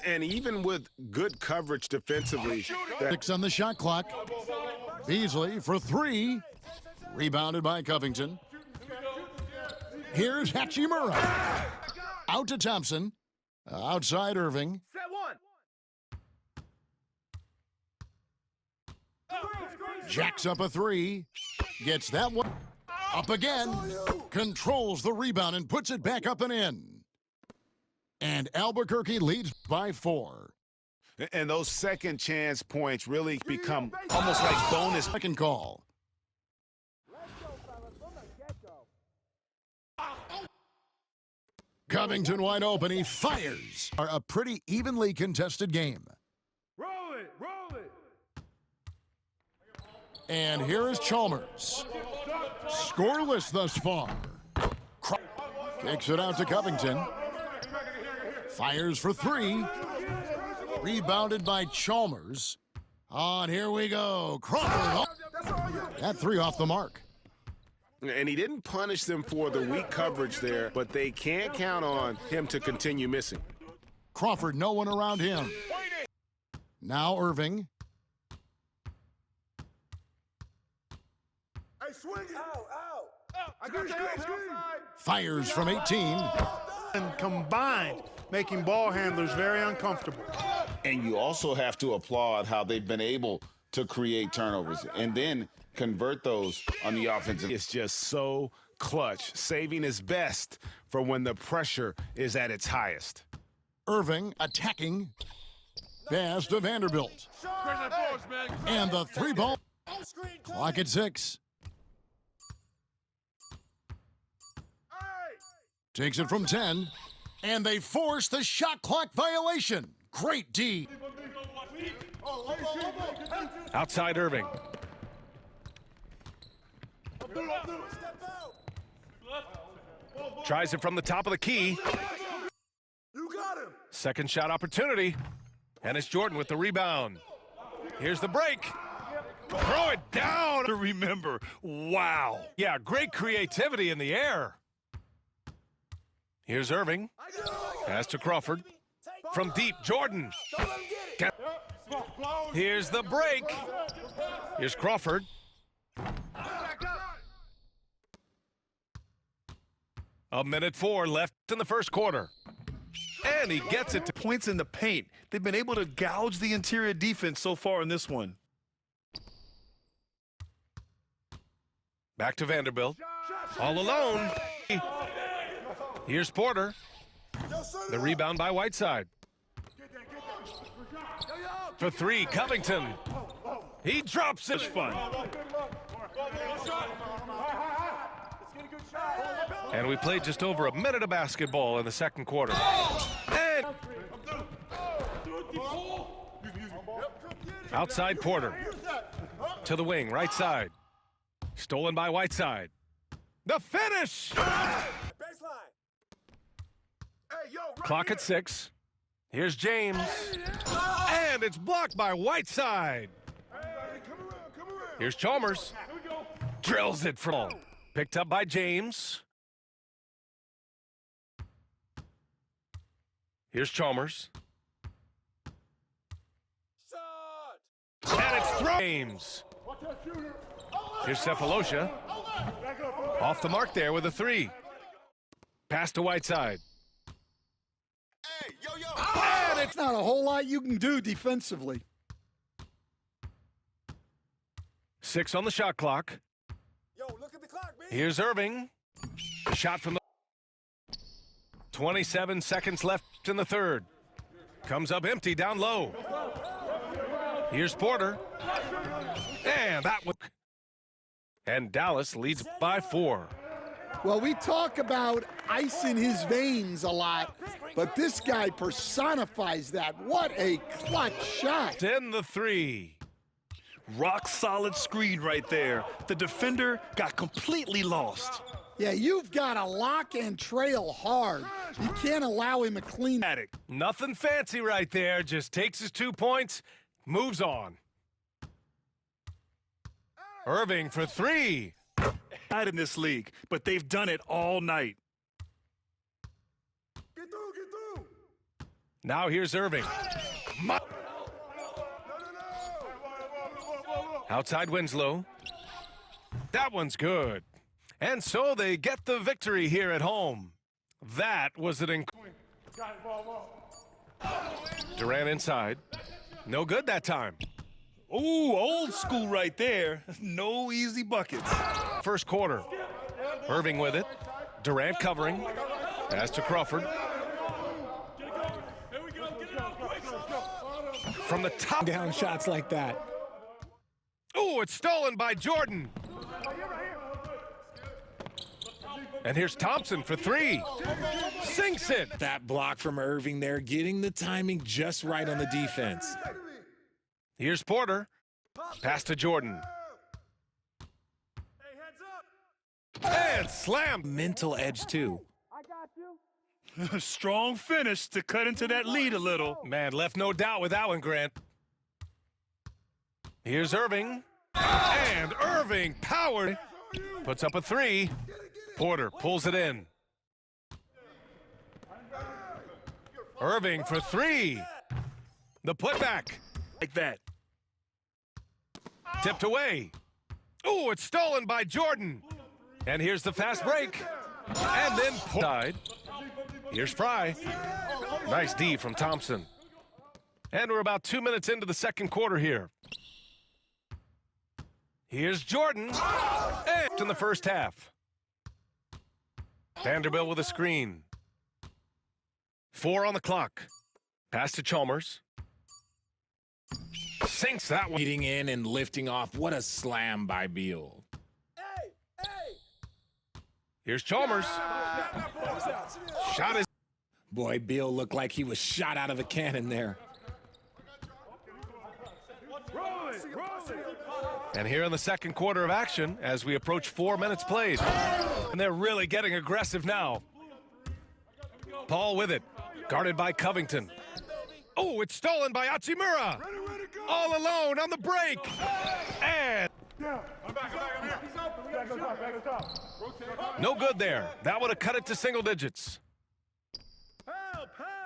Speaker 12: And even with good coverage defensively.
Speaker 1: 6 on the shot clock. Beasley for 3. Rebounded by Covington. Here's Hachimura. Out to Thompson. Outside Irving.
Speaker 3: Set one.
Speaker 1: Jacks up a 3. Gets that one. Up again. Controls the rebound and puts it back up and in. And Albuquerque leads by 4.
Speaker 12: And those second chance points really become almost like bonus.
Speaker 1: Second call. Covington wide open. He fires. A pretty evenly contested game.
Speaker 3: Roll it, roll it.
Speaker 1: And here is Chalmers. Scoreless thus far. Kicks it out to Covington. Fires for three. Rebounded by Chalmers. On, here we go. Crawford. That three off the mark.
Speaker 12: And he didn't punish them for the weak coverage there, but they can't count on him to continue missing.
Speaker 1: Crawford, no one around him. Now Irving.
Speaker 3: Hey, swing it. Out. I got
Speaker 1: Fires from 18.
Speaker 4: And combined, making ball handlers very uncomfortable.
Speaker 6: And you also have to applaud how they've been able to create turnovers and then convert those on the offensive.
Speaker 12: It's just so clutch, saving his best for when the pressure is at its highest.
Speaker 1: Irving attacking. Pass to Vanderbilt. And the three ball. Clock at 6. Takes it from 10. And they force the shot clock violation. Great D.
Speaker 8: Outside Irving. Tries it from the top of the key. Second shot opportunity. And it's Jordan with the rebound. Here's the break. Throw it down.
Speaker 10: To remember, wow.
Speaker 8: Yeah, great creativity in the air. Here's Irving. Pass to Crawford. From deep, Jordan. Here's the break. Here's Crawford. A minute 4 left in the first quarter. And he gets it to
Speaker 10: Points in the paint. They've been able to gouge the interior defense so far in this one.
Speaker 8: back to Vanderbilt. All alone. Here's Porter. The rebound by Whiteside. For three, Covington. He drops it. Fun. And we played just over a minute of basketball in the second quarter. And outside Porter. To the wing, right side. Stolen by Whiteside. The finish! Clock at 6. Here's James. And it's blocked by Whiteside. Here's Chalmers. Drills it from. Picked up by James. Here's Chalmers. And it's thrown. James. Here's Cephalosha. Off the mark there with a 3. Pass to Whiteside.
Speaker 5: And it's not a whole lot you can do defensively.
Speaker 8: 6 on the shot clock. Here's Irving. The shot from the 27 seconds left in the third. Comes up empty down low. Here's Porter. And that one. And Dallas leads by 4.
Speaker 5: Well, we talk about ice in his veins a lot, but this guy personifies that. What a clutch shot.
Speaker 8: In the 3.
Speaker 10: Rock solid screen right there. The defender got completely lost.
Speaker 5: Yeah, you've got to lock and trail hard. You can't allow him a clean
Speaker 10: Attic.
Speaker 8: Nothing fancy right there. Just takes his 2 points, moves on. Irving for 3.
Speaker 10: Not in this league, but they've done it all night.
Speaker 3: Get through.
Speaker 8: Now here's Irving. Outside Winslow. That one's good. And so they get the victory here at home. That was an Durant inside. No good that time.
Speaker 10: Ooh, old school right there. No easy buckets.
Speaker 8: First quarter. Irving with it. Durant covering. Pass to Crawford. From the top.
Speaker 9: Down shots like that.
Speaker 8: Oh, it's stolen by Jordan. And here's Thompson for three. Sinks it.
Speaker 9: That block from Irving there, getting the timing just right on the defense.
Speaker 8: Here's Porter. Pass to Jordan. And slam.
Speaker 9: Mental edge, too.
Speaker 10: Strong finish to cut into that lead a little.
Speaker 8: Man, left no doubt with that one, Grant. Here's Irving. And Irving powered. Puts up a three. Porter pulls it in. Irving for three. The putback.
Speaker 10: Like that.
Speaker 8: Tipped away. Oh, it's stolen by Jordan. And here's the fast break. And then side. Here's Fry. Nice D from Thompson. And we're about 2 minutes into the second quarter here. Here's Jordan. And in the first half. Vanderbilt with a screen. 4 on the clock. Pass to Chalmers. Sinks that one.
Speaker 9: Leading in and lifting off. What a slam by Beal.
Speaker 8: Here's Chalmers. Shot is.
Speaker 9: Boy, Beal looked like he was shot out of a cannon there.
Speaker 8: And here in the second quarter of action, as we approach 4 minutes played. And they're really getting aggressive now. Paul with it. Guarded by Covington. Oh, it's stolen by Hachimura. All alone on the break. And no good there. That would have cut it to single digits.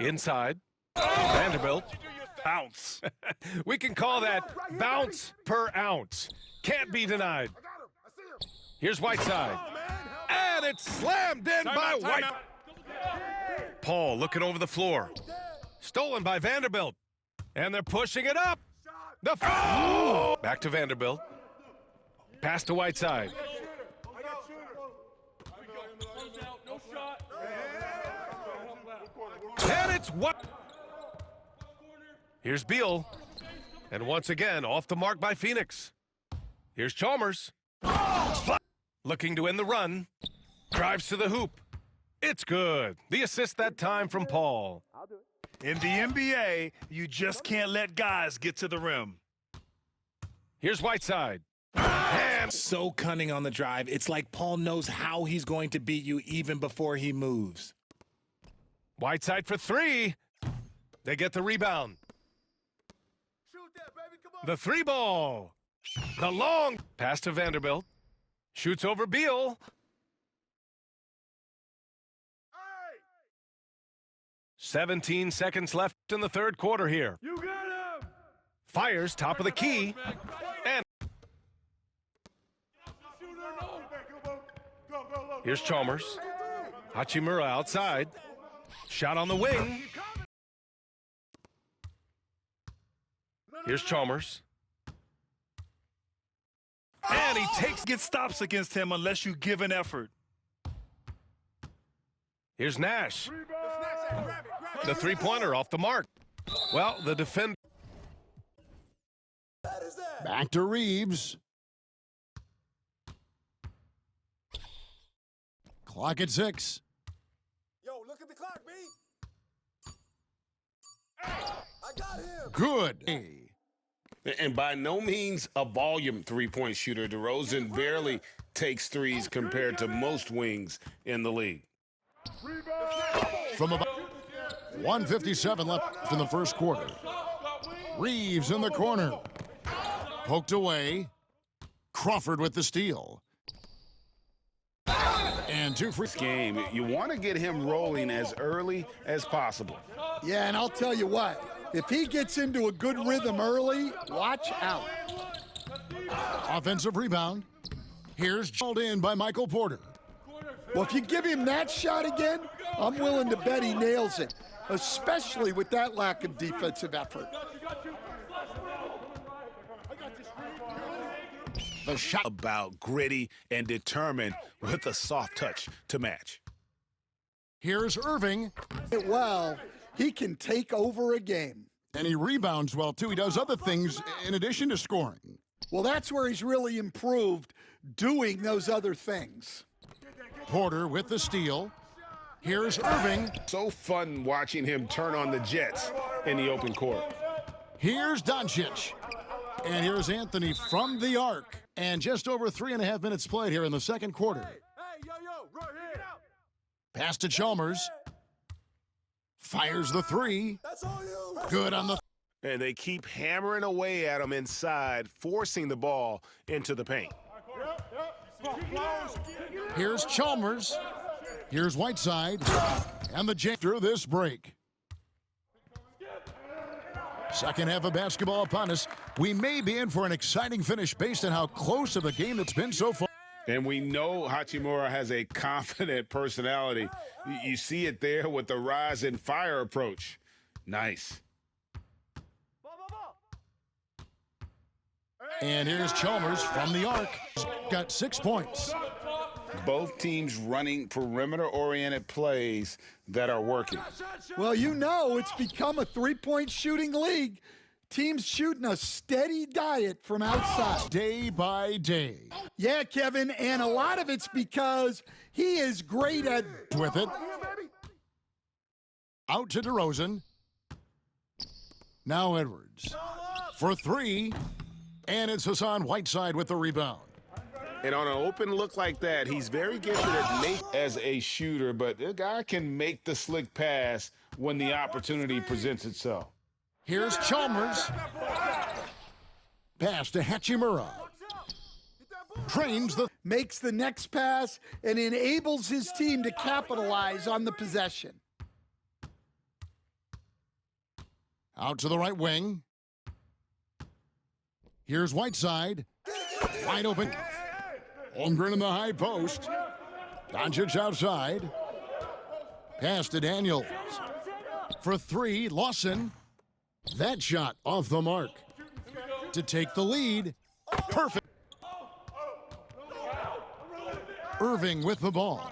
Speaker 8: Inside. Vanderbilt. Bounce. We can call that bounce per ounce. Can't be denied. Here's Whiteside. And it's slammed in by White. Paul looking over the floor. Stolen by Vanderbilt. And they're pushing it up. Back to Vanderbilt. Pass to Whiteside. And it's what? Here's Beal. And once again, off the mark by Phoenix. Here's Chalmers. Looking to end the run. Drives to the hoop. It's good. The assist that time from Paul.
Speaker 10: In the NBA, you just can't let guys get to the rim.
Speaker 8: Here's Whiteside. And
Speaker 9: so cunning on the drive. It's like Paul knows how he's going to beat you even before he moves.
Speaker 8: Whiteside for three. They get the rebound. The three ball. The long pass to Vanderbilt. Shoots over Beal. 17 seconds left in the third quarter here.
Speaker 3: You got him!
Speaker 8: Fires top of the key. And here's Chalmers. Hachimura outside. Shot on the wing. Here's Chalmers.
Speaker 10: And he gets stops against him unless you give an effort.
Speaker 8: Here's Nash. The three-pointer off the mark. Well, the defender.
Speaker 1: Back to Reeves. Clock at 6.
Speaker 3: Yo, look at the clock, B. I got him.
Speaker 1: Good.
Speaker 12: And by no means a volume three-point shooter. DeRozan barely takes threes compared to most wings in the league.
Speaker 1: From about 1:57 left in the first quarter. Reeves in the corner. Poked away. Crawford with the steal. And two free.
Speaker 6: Game, you want to get him rolling as early as possible.
Speaker 5: Yeah, and I'll tell you what, if he gets into a good rhythm early, watch out.
Speaker 1: Offensive rebound. Here's called in by Michael Porter.
Speaker 5: Well, if you give him that shot again, I'm willing to bet he nails it, especially with that lack of defensive effort.
Speaker 1: The shot
Speaker 2: about gritty and determined with a soft touch to match.
Speaker 1: Here's Irving.
Speaker 5: Well, he can take over a game.
Speaker 1: And he rebounds well, too. He does other things in addition to scoring.
Speaker 5: Well, that's where he's really improved, doing those other things.
Speaker 1: Porter with the steal. Here's Irving.
Speaker 12: So fun watching him turn on the Jets in the open court.
Speaker 1: Here's Doncic. And here's Anthony from the arc. And just over 3.5 minutes played here in the second quarter. Pass to Chalmers. Fires the three. Good on the...
Speaker 8: And they keep hammering away at him inside, forcing the ball into the paint.
Speaker 1: Here's Chalmers. Here's Whiteside. And the jam through this break. Second half of basketball upon us. We may be in for an exciting finish based on how close of a game it's been so far.
Speaker 12: And we know Hachimura has a confident personality. You see it there with the rise and fire approach. Nice.
Speaker 1: And here's Chalmers from the arc. Got 6 points.
Speaker 6: Both teams running perimeter-oriented plays that are working.
Speaker 5: Well, you know it's become a three-point shooting league. Teams shooting a steady diet from outside.
Speaker 1: Day by day.
Speaker 5: Yeah, Kevin, and a lot of it's because he is great at...
Speaker 1: With it. Out to DeRozan. Now Edwards. For three. And it's Hassan Whiteside with the rebound.
Speaker 12: And on an open look like that, he's very gifted at as a shooter, but the guy can make the slick pass when the opportunity presents itself.
Speaker 1: Here's Chalmers. Pass to Hachimura. Trains the...
Speaker 5: Makes the next pass and enables his team to capitalize on the possession.
Speaker 1: Out to the right wing. Here's Whiteside. Wide open. Holmgren in the high post. Doncic outside. Pass to Daniels. For three, Lawson. That shot off the mark. To take the lead. Perfect. Irving with the ball.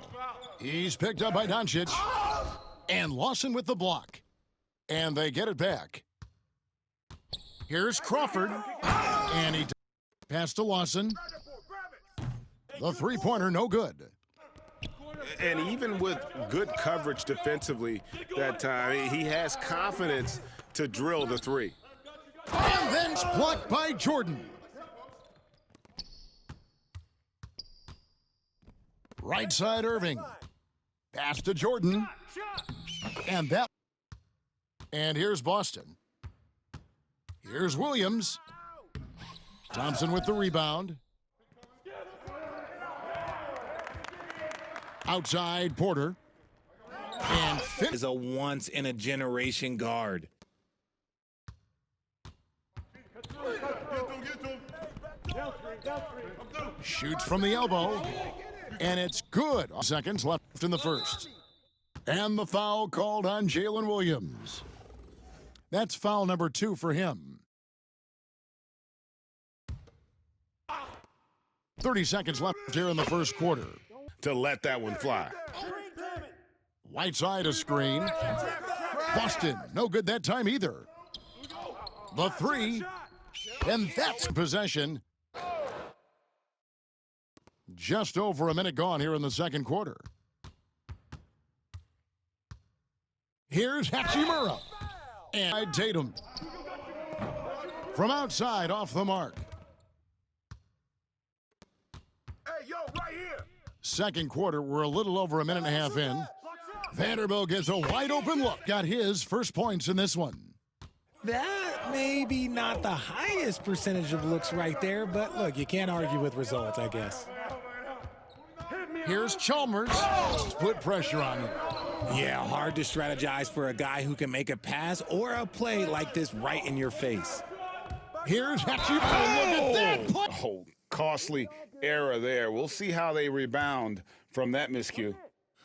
Speaker 1: He's picked up by Doncic. And Lawson with the block. And they get it back. Here's Crawford. And he passed to Lawson. The three-pointer, no good.
Speaker 8: And even with good coverage defensively that time, he has confidence to drill the three.
Speaker 1: And then it's blocked by Jordan. Right side Irving. Pass to Jordan. And that. And here's Boston. Here's Williams. Thompson with the rebound. Outside Porter. And
Speaker 9: is a once-in-a-generation guard.
Speaker 1: Shoots from the elbow. And it's good. Seconds left in the first. And the foul called on Jalen Williams. That's foul number 2 for him. 30 seconds left here in the first quarter.
Speaker 12: To let that one fly.
Speaker 1: Whiteside a screen. Boston, no good that time either. The three, and that's possession. Just over a minute gone here in the second quarter. Here's Hachimura. And Tatum. From outside, off the mark.
Speaker 3: Hey, yo, right here.
Speaker 1: Second quarter, we're a little over a minute and a half in. Vanderbilt gets a wide open look. Got his first points in this one.
Speaker 9: That may be not the highest percentage of looks right there, but look, you can't argue with results, I guess.
Speaker 1: Here's Chalmers. Put pressure on him.
Speaker 9: Yeah, hard to strategize for a guy who can make a pass or a play like this right in your face.
Speaker 1: Here's Hachimura. Look at that.
Speaker 6: Oh, costly error there. We'll see how they rebound from that miscue.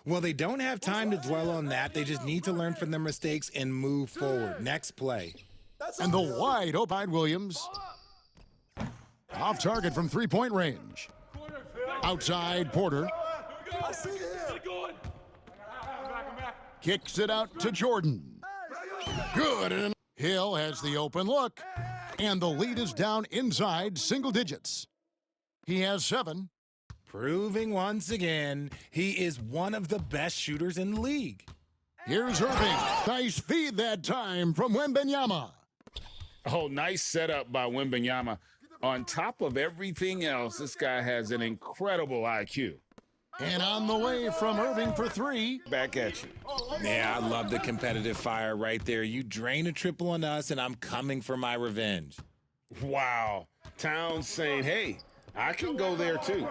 Speaker 9: Well, they don't have time to dwell on that. They just need to learn from their mistakes and move forward. Next play.
Speaker 1: And the wide open Williams. Off target from three-point range. Outside Porter. Kicks it out to Jordan. Good. And Hill has the open look. And the lead is down inside single digits. He has 7.
Speaker 9: Proving once again he is one of the best shooters in the league.
Speaker 1: Here's Irving. Nice feed that time from Wembanyama.
Speaker 6: Oh, nice setup by Wembanyama. On top of everything else, this guy has an incredible IQ.
Speaker 1: And on the way from Irving for three.
Speaker 6: Back at you.
Speaker 9: Yeah, I love the competitive fire right there. You drain a triple on us, and I'm coming for my revenge.
Speaker 6: Wow. Towns saying, hey, I can go there too.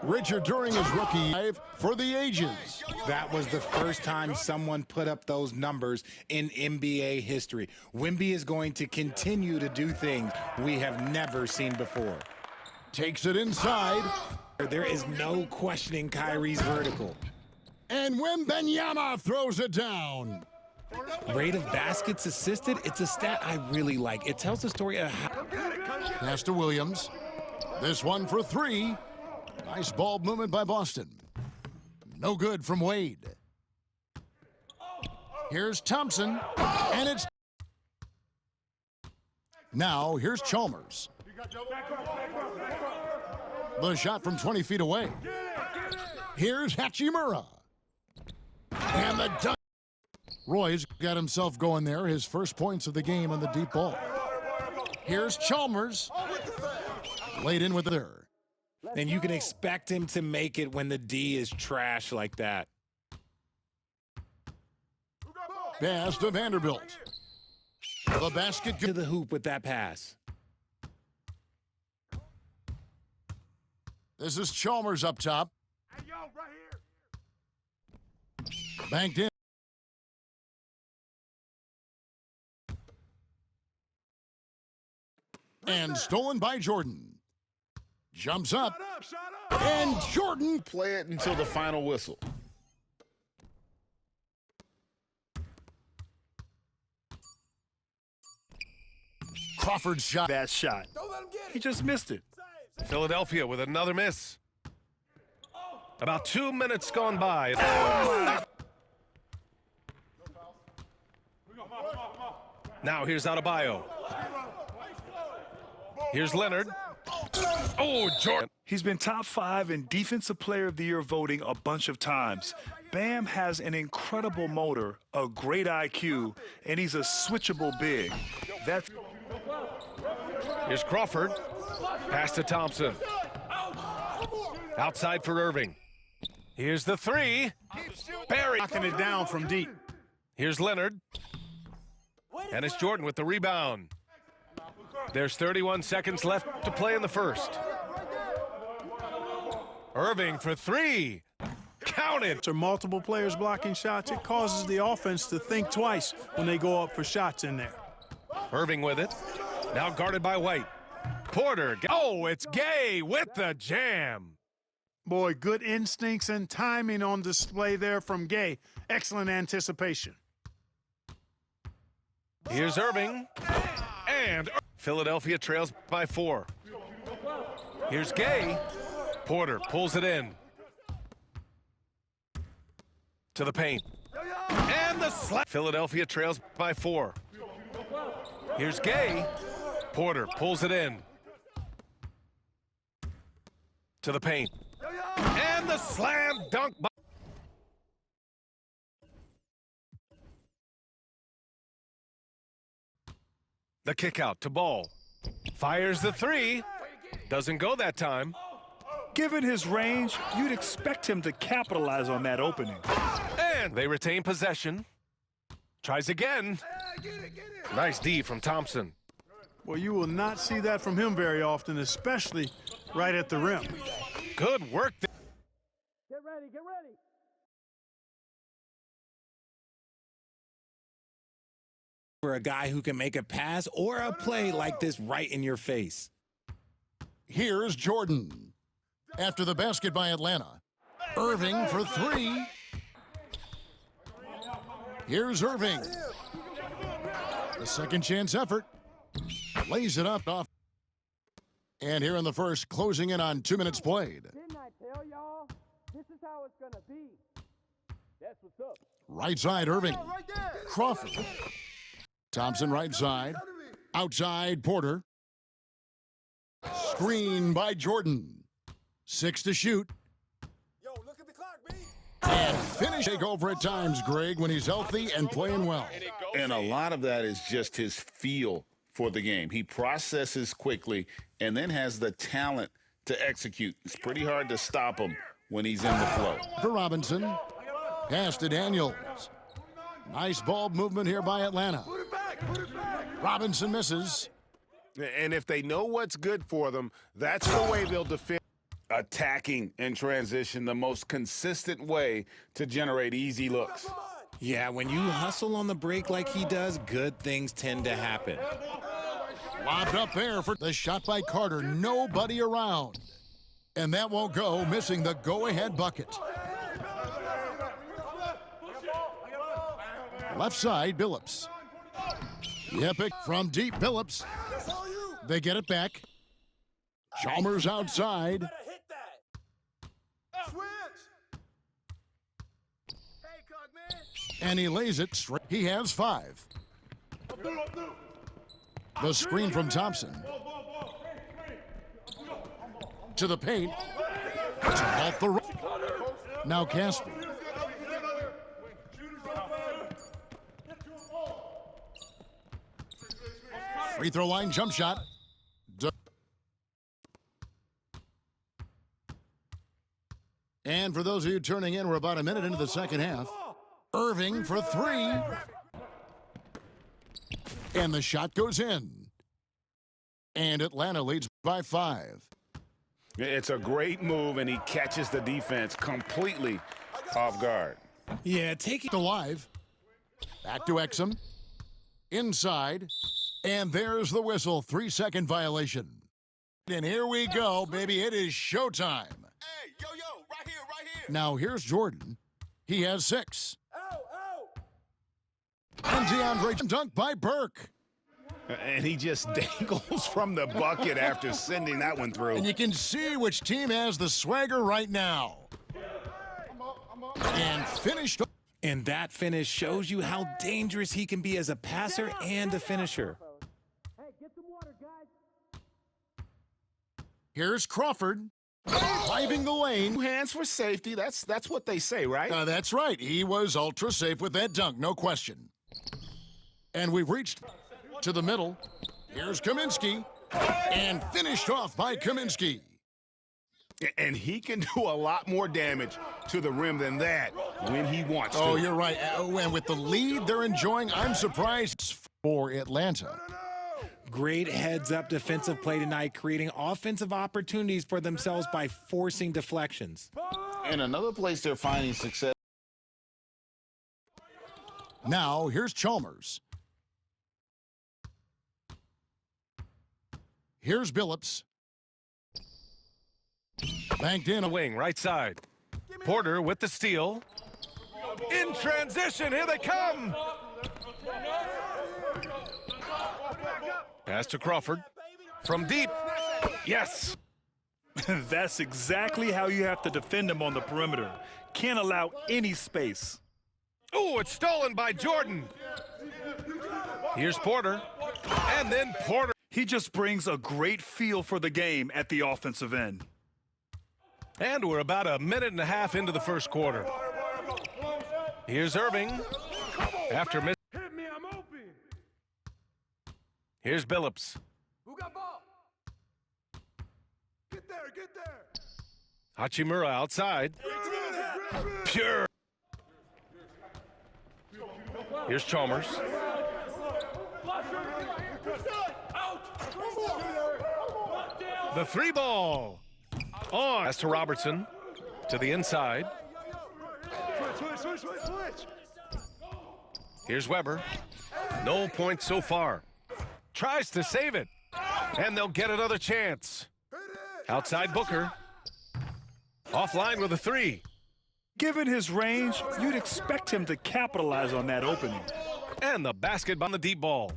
Speaker 1: Richard during his rookie life for the ages.
Speaker 9: That was the first time someone put up those numbers in NBA history. Wemby is going to continue to do things we have never seen before.
Speaker 1: Takes it inside.
Speaker 9: There is no questioning Kyrie's vertical.
Speaker 1: And Wembanyama throws it down.
Speaker 9: Rate of baskets assisted, it's a stat I really like. It tells the story of how...
Speaker 1: Pass to Williams. This one for three. Nice ball movement by Boston. No good from Wade. Here's Thompson, and it's... Now, here's Chalmers. The shot from 20 feet away. Here's Hachimura. And the dunk. Roy's got himself going there, his first points of the game on the deep ball. Here's Chalmers. Laid in with there.
Speaker 9: And you can expect him to make it when the D is trash like that.
Speaker 1: Pass to Vanderbilt. The basket
Speaker 9: to the hoop with that pass.
Speaker 1: This is Chalmers up top. Banked in. And stolen by Jordan. Jumps up. And Jordan.
Speaker 6: Play it until the final whistle.
Speaker 1: Crawford's shot.
Speaker 10: That shot. He just missed it.
Speaker 8: Philadelphia with another miss. About 2 minutes gone by. Now here's Adebayo. Here's Leonard. Oh, Jordan.
Speaker 10: He's been top 5 in Defensive Player of the Year voting a bunch of times. Bam has an incredible motor, a great IQ, and he's a switchable big. That's...
Speaker 8: Here's Crawford. Pass to Thompson. Outside for Irving. Here's the three. Barry.
Speaker 4: Knocking it down from deep.
Speaker 8: Here's Leonard. And it's Jordan with the rebound. There's 31 seconds left to play in the first. Irving for three. Counted.
Speaker 4: To multiple players blocking shots, it causes the offense to think twice when they go up for shots in there.
Speaker 8: Irving with it. Now guarded by White. Porter. Oh, it's Gay with the jam.
Speaker 4: Boy, good instincts and timing on display there from Gay. Excellent anticipation.
Speaker 8: Here's Irving. And Philadelphia trails by 4. Here's Gay. Porter pulls it in. To the paint. And the slap. Philadelphia trails by 4. Here's Gay. Porter pulls it in. To the paint. And the slam dunk by... The kick out to Ball. Fires the three. Doesn't go that time.
Speaker 10: Given his range, you'd expect him to capitalize on that opening.
Speaker 8: And they retain possession. Tries again. Nice D from Thompson.
Speaker 4: Well, you will not see that from him very often, especially right at the rim.
Speaker 8: Good work.
Speaker 3: Get ready, get ready.
Speaker 9: For a guy who can make a pass or a play like this right in your face.
Speaker 1: Here's Jordan. After the basket by Atlanta. Irving for three. Here's Irving. The second chance effort. Lays it up off. And here in the first, closing in on 2 minutes played.
Speaker 3: Didn't I tell y'all? This is how it's gonna be. That's what's up.
Speaker 1: Right side, Irving. Crawford. Thompson right side. Outside, Porter. Screen by Jordan. 6 to shoot. And finish. Take over at times, Greg, when he's healthy and playing well.
Speaker 6: And a lot of that is just his feel for the game. He processes quickly and then has the talent to execute. It's pretty hard to stop him when he's in the flow.
Speaker 1: For Robinson, pass to Daniels. Nice ball movement here by Atlanta. Robinson misses.
Speaker 2: And if they know what's good for them, that's the way they'll defend.
Speaker 6: Attacking in transition, the most consistent way to generate easy looks.
Speaker 9: Yeah, when you hustle on the break like he does, good things tend to happen.
Speaker 1: Lobbed up there for the shot by Carter. Nobody around. And that won't go, missing the go-ahead bucket. Left side, Billups. Epic from deep, Billups. They get it back. Chalmers outside. And he lays it straight. He has 5. The screen from Thompson. To the paint. To off the now Casper. Free throw line jump shot. And for those of you turning in, we're about a minute into the second half. Irving for 3. And the shot goes in. And Atlanta leads by 5.
Speaker 2: It's a great move, and he catches the defense completely off guard.
Speaker 9: Yeah, take it
Speaker 1: alive. Back to Exum. Inside. And there's the whistle. 3-second violation. And here we go, baby. It is showtime.
Speaker 3: Hey, yo, right here.
Speaker 1: Now here's Jordan. He has 6. And DeAndre dunk by Burke.
Speaker 2: And he just dangles from the bucket after sending that one through.
Speaker 1: And you can see which team has the swagger right now. And finished.
Speaker 9: And that finish shows you how dangerous he can be as a passer and a finisher.
Speaker 3: Hey, get some water, guys.
Speaker 1: Here's Crawford. Driving the lane.
Speaker 2: 2 hands for safety. That's what they say, right?
Speaker 1: That's right. He was ultra safe with that dunk, no question. And we've reached to the middle. Here's Kaminsky. And finished off by Kaminsky.
Speaker 2: And he can do a lot more damage to the rim than that when he wants to.
Speaker 1: Oh, you're right. And with the lead they're enjoying, I'm surprised for Atlanta.
Speaker 9: Great heads-up defensive play tonight, creating offensive opportunities for themselves by forcing deflections.
Speaker 6: And another place they're finding success.
Speaker 1: Now, here's Chalmers. Here's Billups. Banked in.
Speaker 8: A wing, right side. Porter with the steal. In transition, here they come. Pass to Crawford. From deep. Yes.
Speaker 10: That's exactly how you have to defend him on the perimeter. Can't allow any space.
Speaker 8: Oh, it's stolen by Jordan. Here's Porter. And then Porter.
Speaker 10: He just brings a great feel for the game at the offensive end.
Speaker 8: And we're about a minute and a half into the first quarter. Here's Irving. After miss.
Speaker 3: Hit me, I'm open.
Speaker 8: Here's Billups.
Speaker 3: Who got ball? Get there.
Speaker 8: Hachimura outside. Pure. Here's Chalmers. The 3 ball. On. Pass to Robertson. To the inside.
Speaker 3: Switch.
Speaker 8: Here's Weber. No points so far. Tries to save it. And they'll get another chance. Outside Booker. Offline with a 3.
Speaker 10: Given his range, you'd expect him to capitalize on that opening.
Speaker 8: And the basket on the deep ball.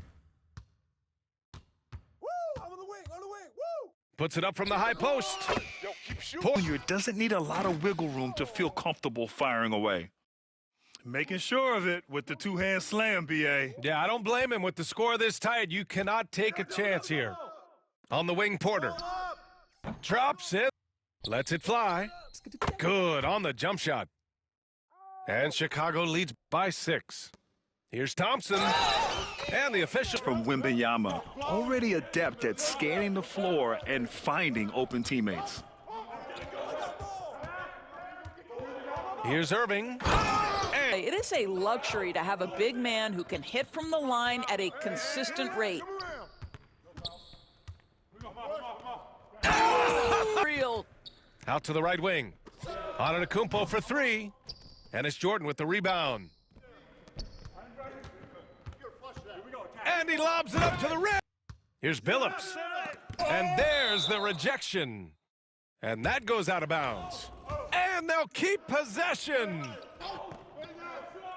Speaker 3: Woo! I'm on the wing. Woo!
Speaker 8: Puts it up from the high post.
Speaker 10: It doesn't need a lot of wiggle room to feel comfortable firing away. Making sure of it with the 2-hand slam, B.A.
Speaker 8: Yeah, I don't blame him. With the score this tight, you cannot take a chance here. On the wing, Porter. Drops it. Lets it fly. Good on the jump shot. And Chicago leads by 6. Here's Thompson. And the official
Speaker 10: from Wembanyama, already adept at scanning the floor and finding open teammates.
Speaker 8: Here's Irving.
Speaker 7: It is a luxury to have a big man who can hit from the line at a consistent rate. Real.
Speaker 8: Out to the right wing. Antetokounmpo for 3. And it's Jordan with the rebound. And he lobs it up to the rim. Here's Billups. And there's the rejection. And that goes out of bounds. And they'll keep possession.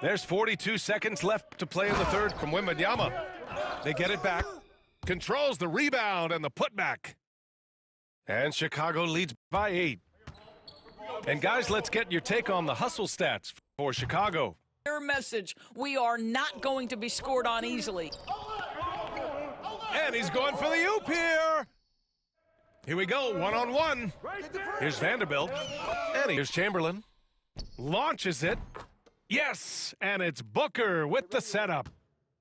Speaker 8: There's 42 seconds left to play in the third from Wembanyama. They get it back. Controls the rebound and the putback. And Chicago leads by 8. And guys, let's get your take on the hustle stats for Chicago.
Speaker 7: Clear message, we are not going to be scored on easily.
Speaker 8: And he's going for the oop here. Here we go, one-on-one. Here's Vanderbilt. And here's Chamberlain. Launches it. Yes, and it's Booker with the setup.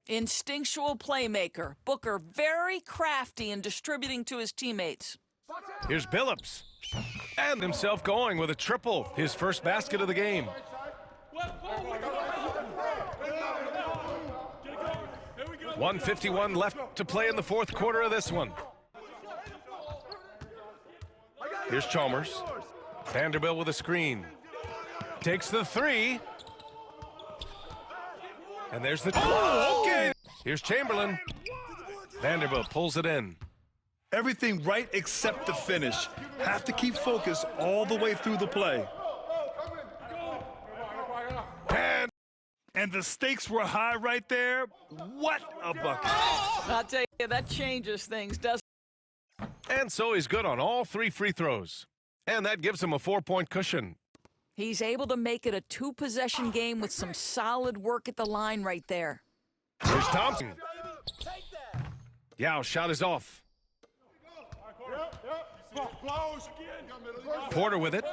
Speaker 7: Instinctual playmaker. Booker very crafty in distributing to his teammates.
Speaker 8: Here's Billups. And himself going with a triple. His first basket of the game. .151 left to play in the fourth quarter of this one. Here's Chalmers. Vanderbilt with a screen. Takes the 3. And there's the... Oh, okay! Here's Chamberlain. Vanderbilt pulls it in.
Speaker 10: Everything right except the finish. Have to keep focused all the way through the play. And the stakes were high right there. What a bucket.
Speaker 7: I'll tell you, that changes things, doesn't it?
Speaker 8: And so he's good on all 3 free throws. And that gives him a 4-point cushion.
Speaker 7: He's able to make it a 2-possession game with some solid work at the line right there.
Speaker 8: Here's Thompson. Yao shot is off. Porter with it.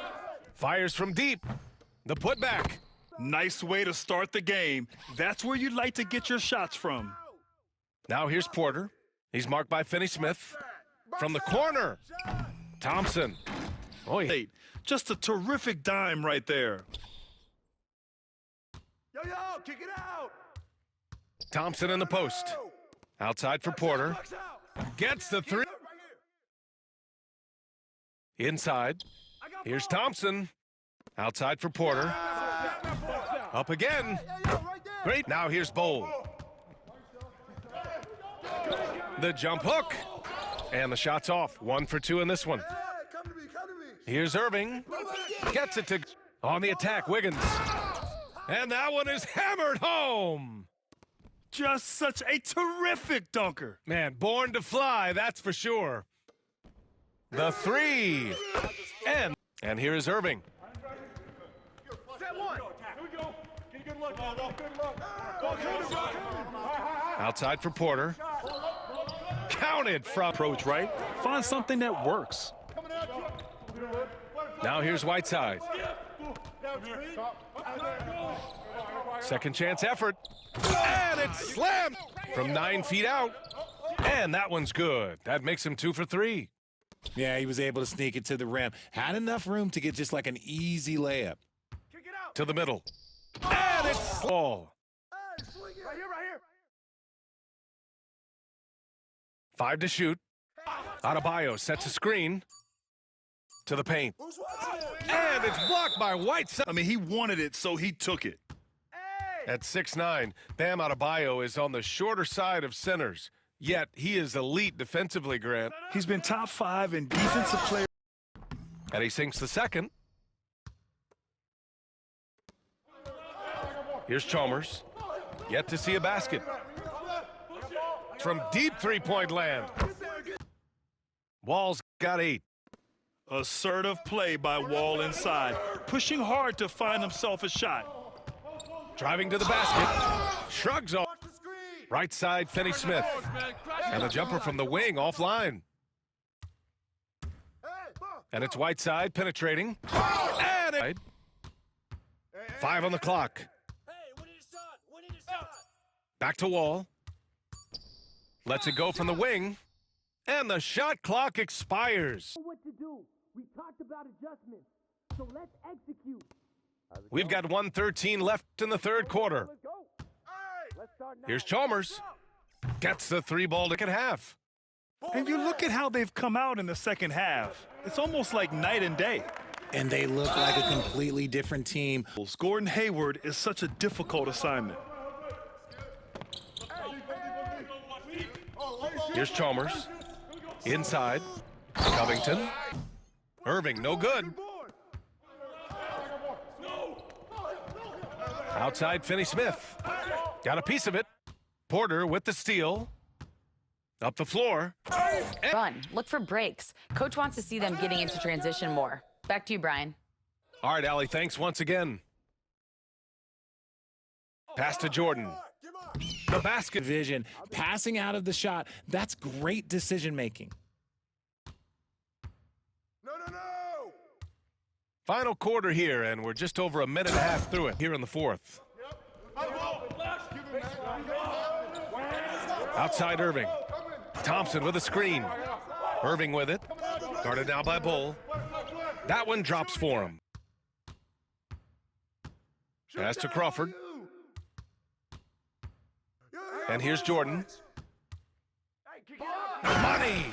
Speaker 8: Fires from deep. The putback.
Speaker 10: Nice way to start the game. That's where you'd like to get your shots from.
Speaker 8: Now here's Porter. He's marked by Finney-Smith. From the corner. Thompson. Oh, yeah.
Speaker 10: Just a terrific dime right there.
Speaker 3: Yo, kick it out.
Speaker 8: Thompson in the post. Outside for Porter. Gets the 3. Inside. Here's Thompson. Outside for Porter. Up again. Great. Now here's Bowl. The jump hook. And the shot's off. 1 for 2 in this one. Here's Irving. Gets it to... On the attack, Wiggins. And that one is hammered home.
Speaker 10: Just such a terrific dunker.
Speaker 8: Man, born to fly, that's for sure. The 3. And here is Irving. Outside for Porter. Counted from approach right.
Speaker 10: Find something that works.
Speaker 8: Now here's Whiteside. Second chance effort. And it's slammed from 9 feet out. And that one's good. That makes him 2 for 3.
Speaker 9: Yeah, he was able to sneak it to the rim. Had enough room to get just like an easy layup.
Speaker 8: To the middle. And it's ball.
Speaker 3: Right here.
Speaker 8: 5 to shoot. Adebayo sets a screen. To the paint. And it's blocked by Whiteside.
Speaker 10: I mean, he wanted it, so he took it.
Speaker 8: At 6'9", Bam Adebayo is on the shorter side of centers. Yet, he is elite defensively, Grant.
Speaker 10: He's been top 5 in defensive player.
Speaker 8: And he sinks the second. Here's Chalmers. Yet to see a basket. From deep three-point land. Wall's got 8.
Speaker 10: Assertive play by Wall inside. Pushing hard to find himself a shot.
Speaker 8: Driving to the basket. Shrugs off. Right side, Finney-Smith. And the jumper from the wing offline. And it's Whiteside penetrating. And it... 5 on the clock. Back to Wall. Lets it go from the wing. And the shot clock expires.
Speaker 3: What to do? We talked about adjustments, so let's execute.
Speaker 8: We've got 1:13 left in the third quarter.
Speaker 3: Let's go. Let's start now.
Speaker 8: Here's Chalmers. Gets the 3-ball to half.
Speaker 10: And you look at how they've come out in the second half. It's almost like night and day.
Speaker 9: And they look like a completely different team.
Speaker 10: Gordon Hayward is such a difficult assignment.
Speaker 8: Here's Chalmers. Inside. Covington. Irving, no good. Outside, Finney-Smith. Got a piece of it. Porter with the steal. Up the floor.
Speaker 15: Run. Look for breaks. Coach wants to see them getting into transition more. Back to you, Brian.
Speaker 8: All right, Allie, thanks once again. Pass to Jordan. The basket.
Speaker 9: Vision. Passing out of the shot. That's great decision making.
Speaker 8: Final quarter here, and we're just over a minute and a half through it here in the fourth. Outside Irving. Thompson with a screen. Irving with it. Guarded now by Bull. That one drops for him. Pass to Crawford. And here's Jordan. Money!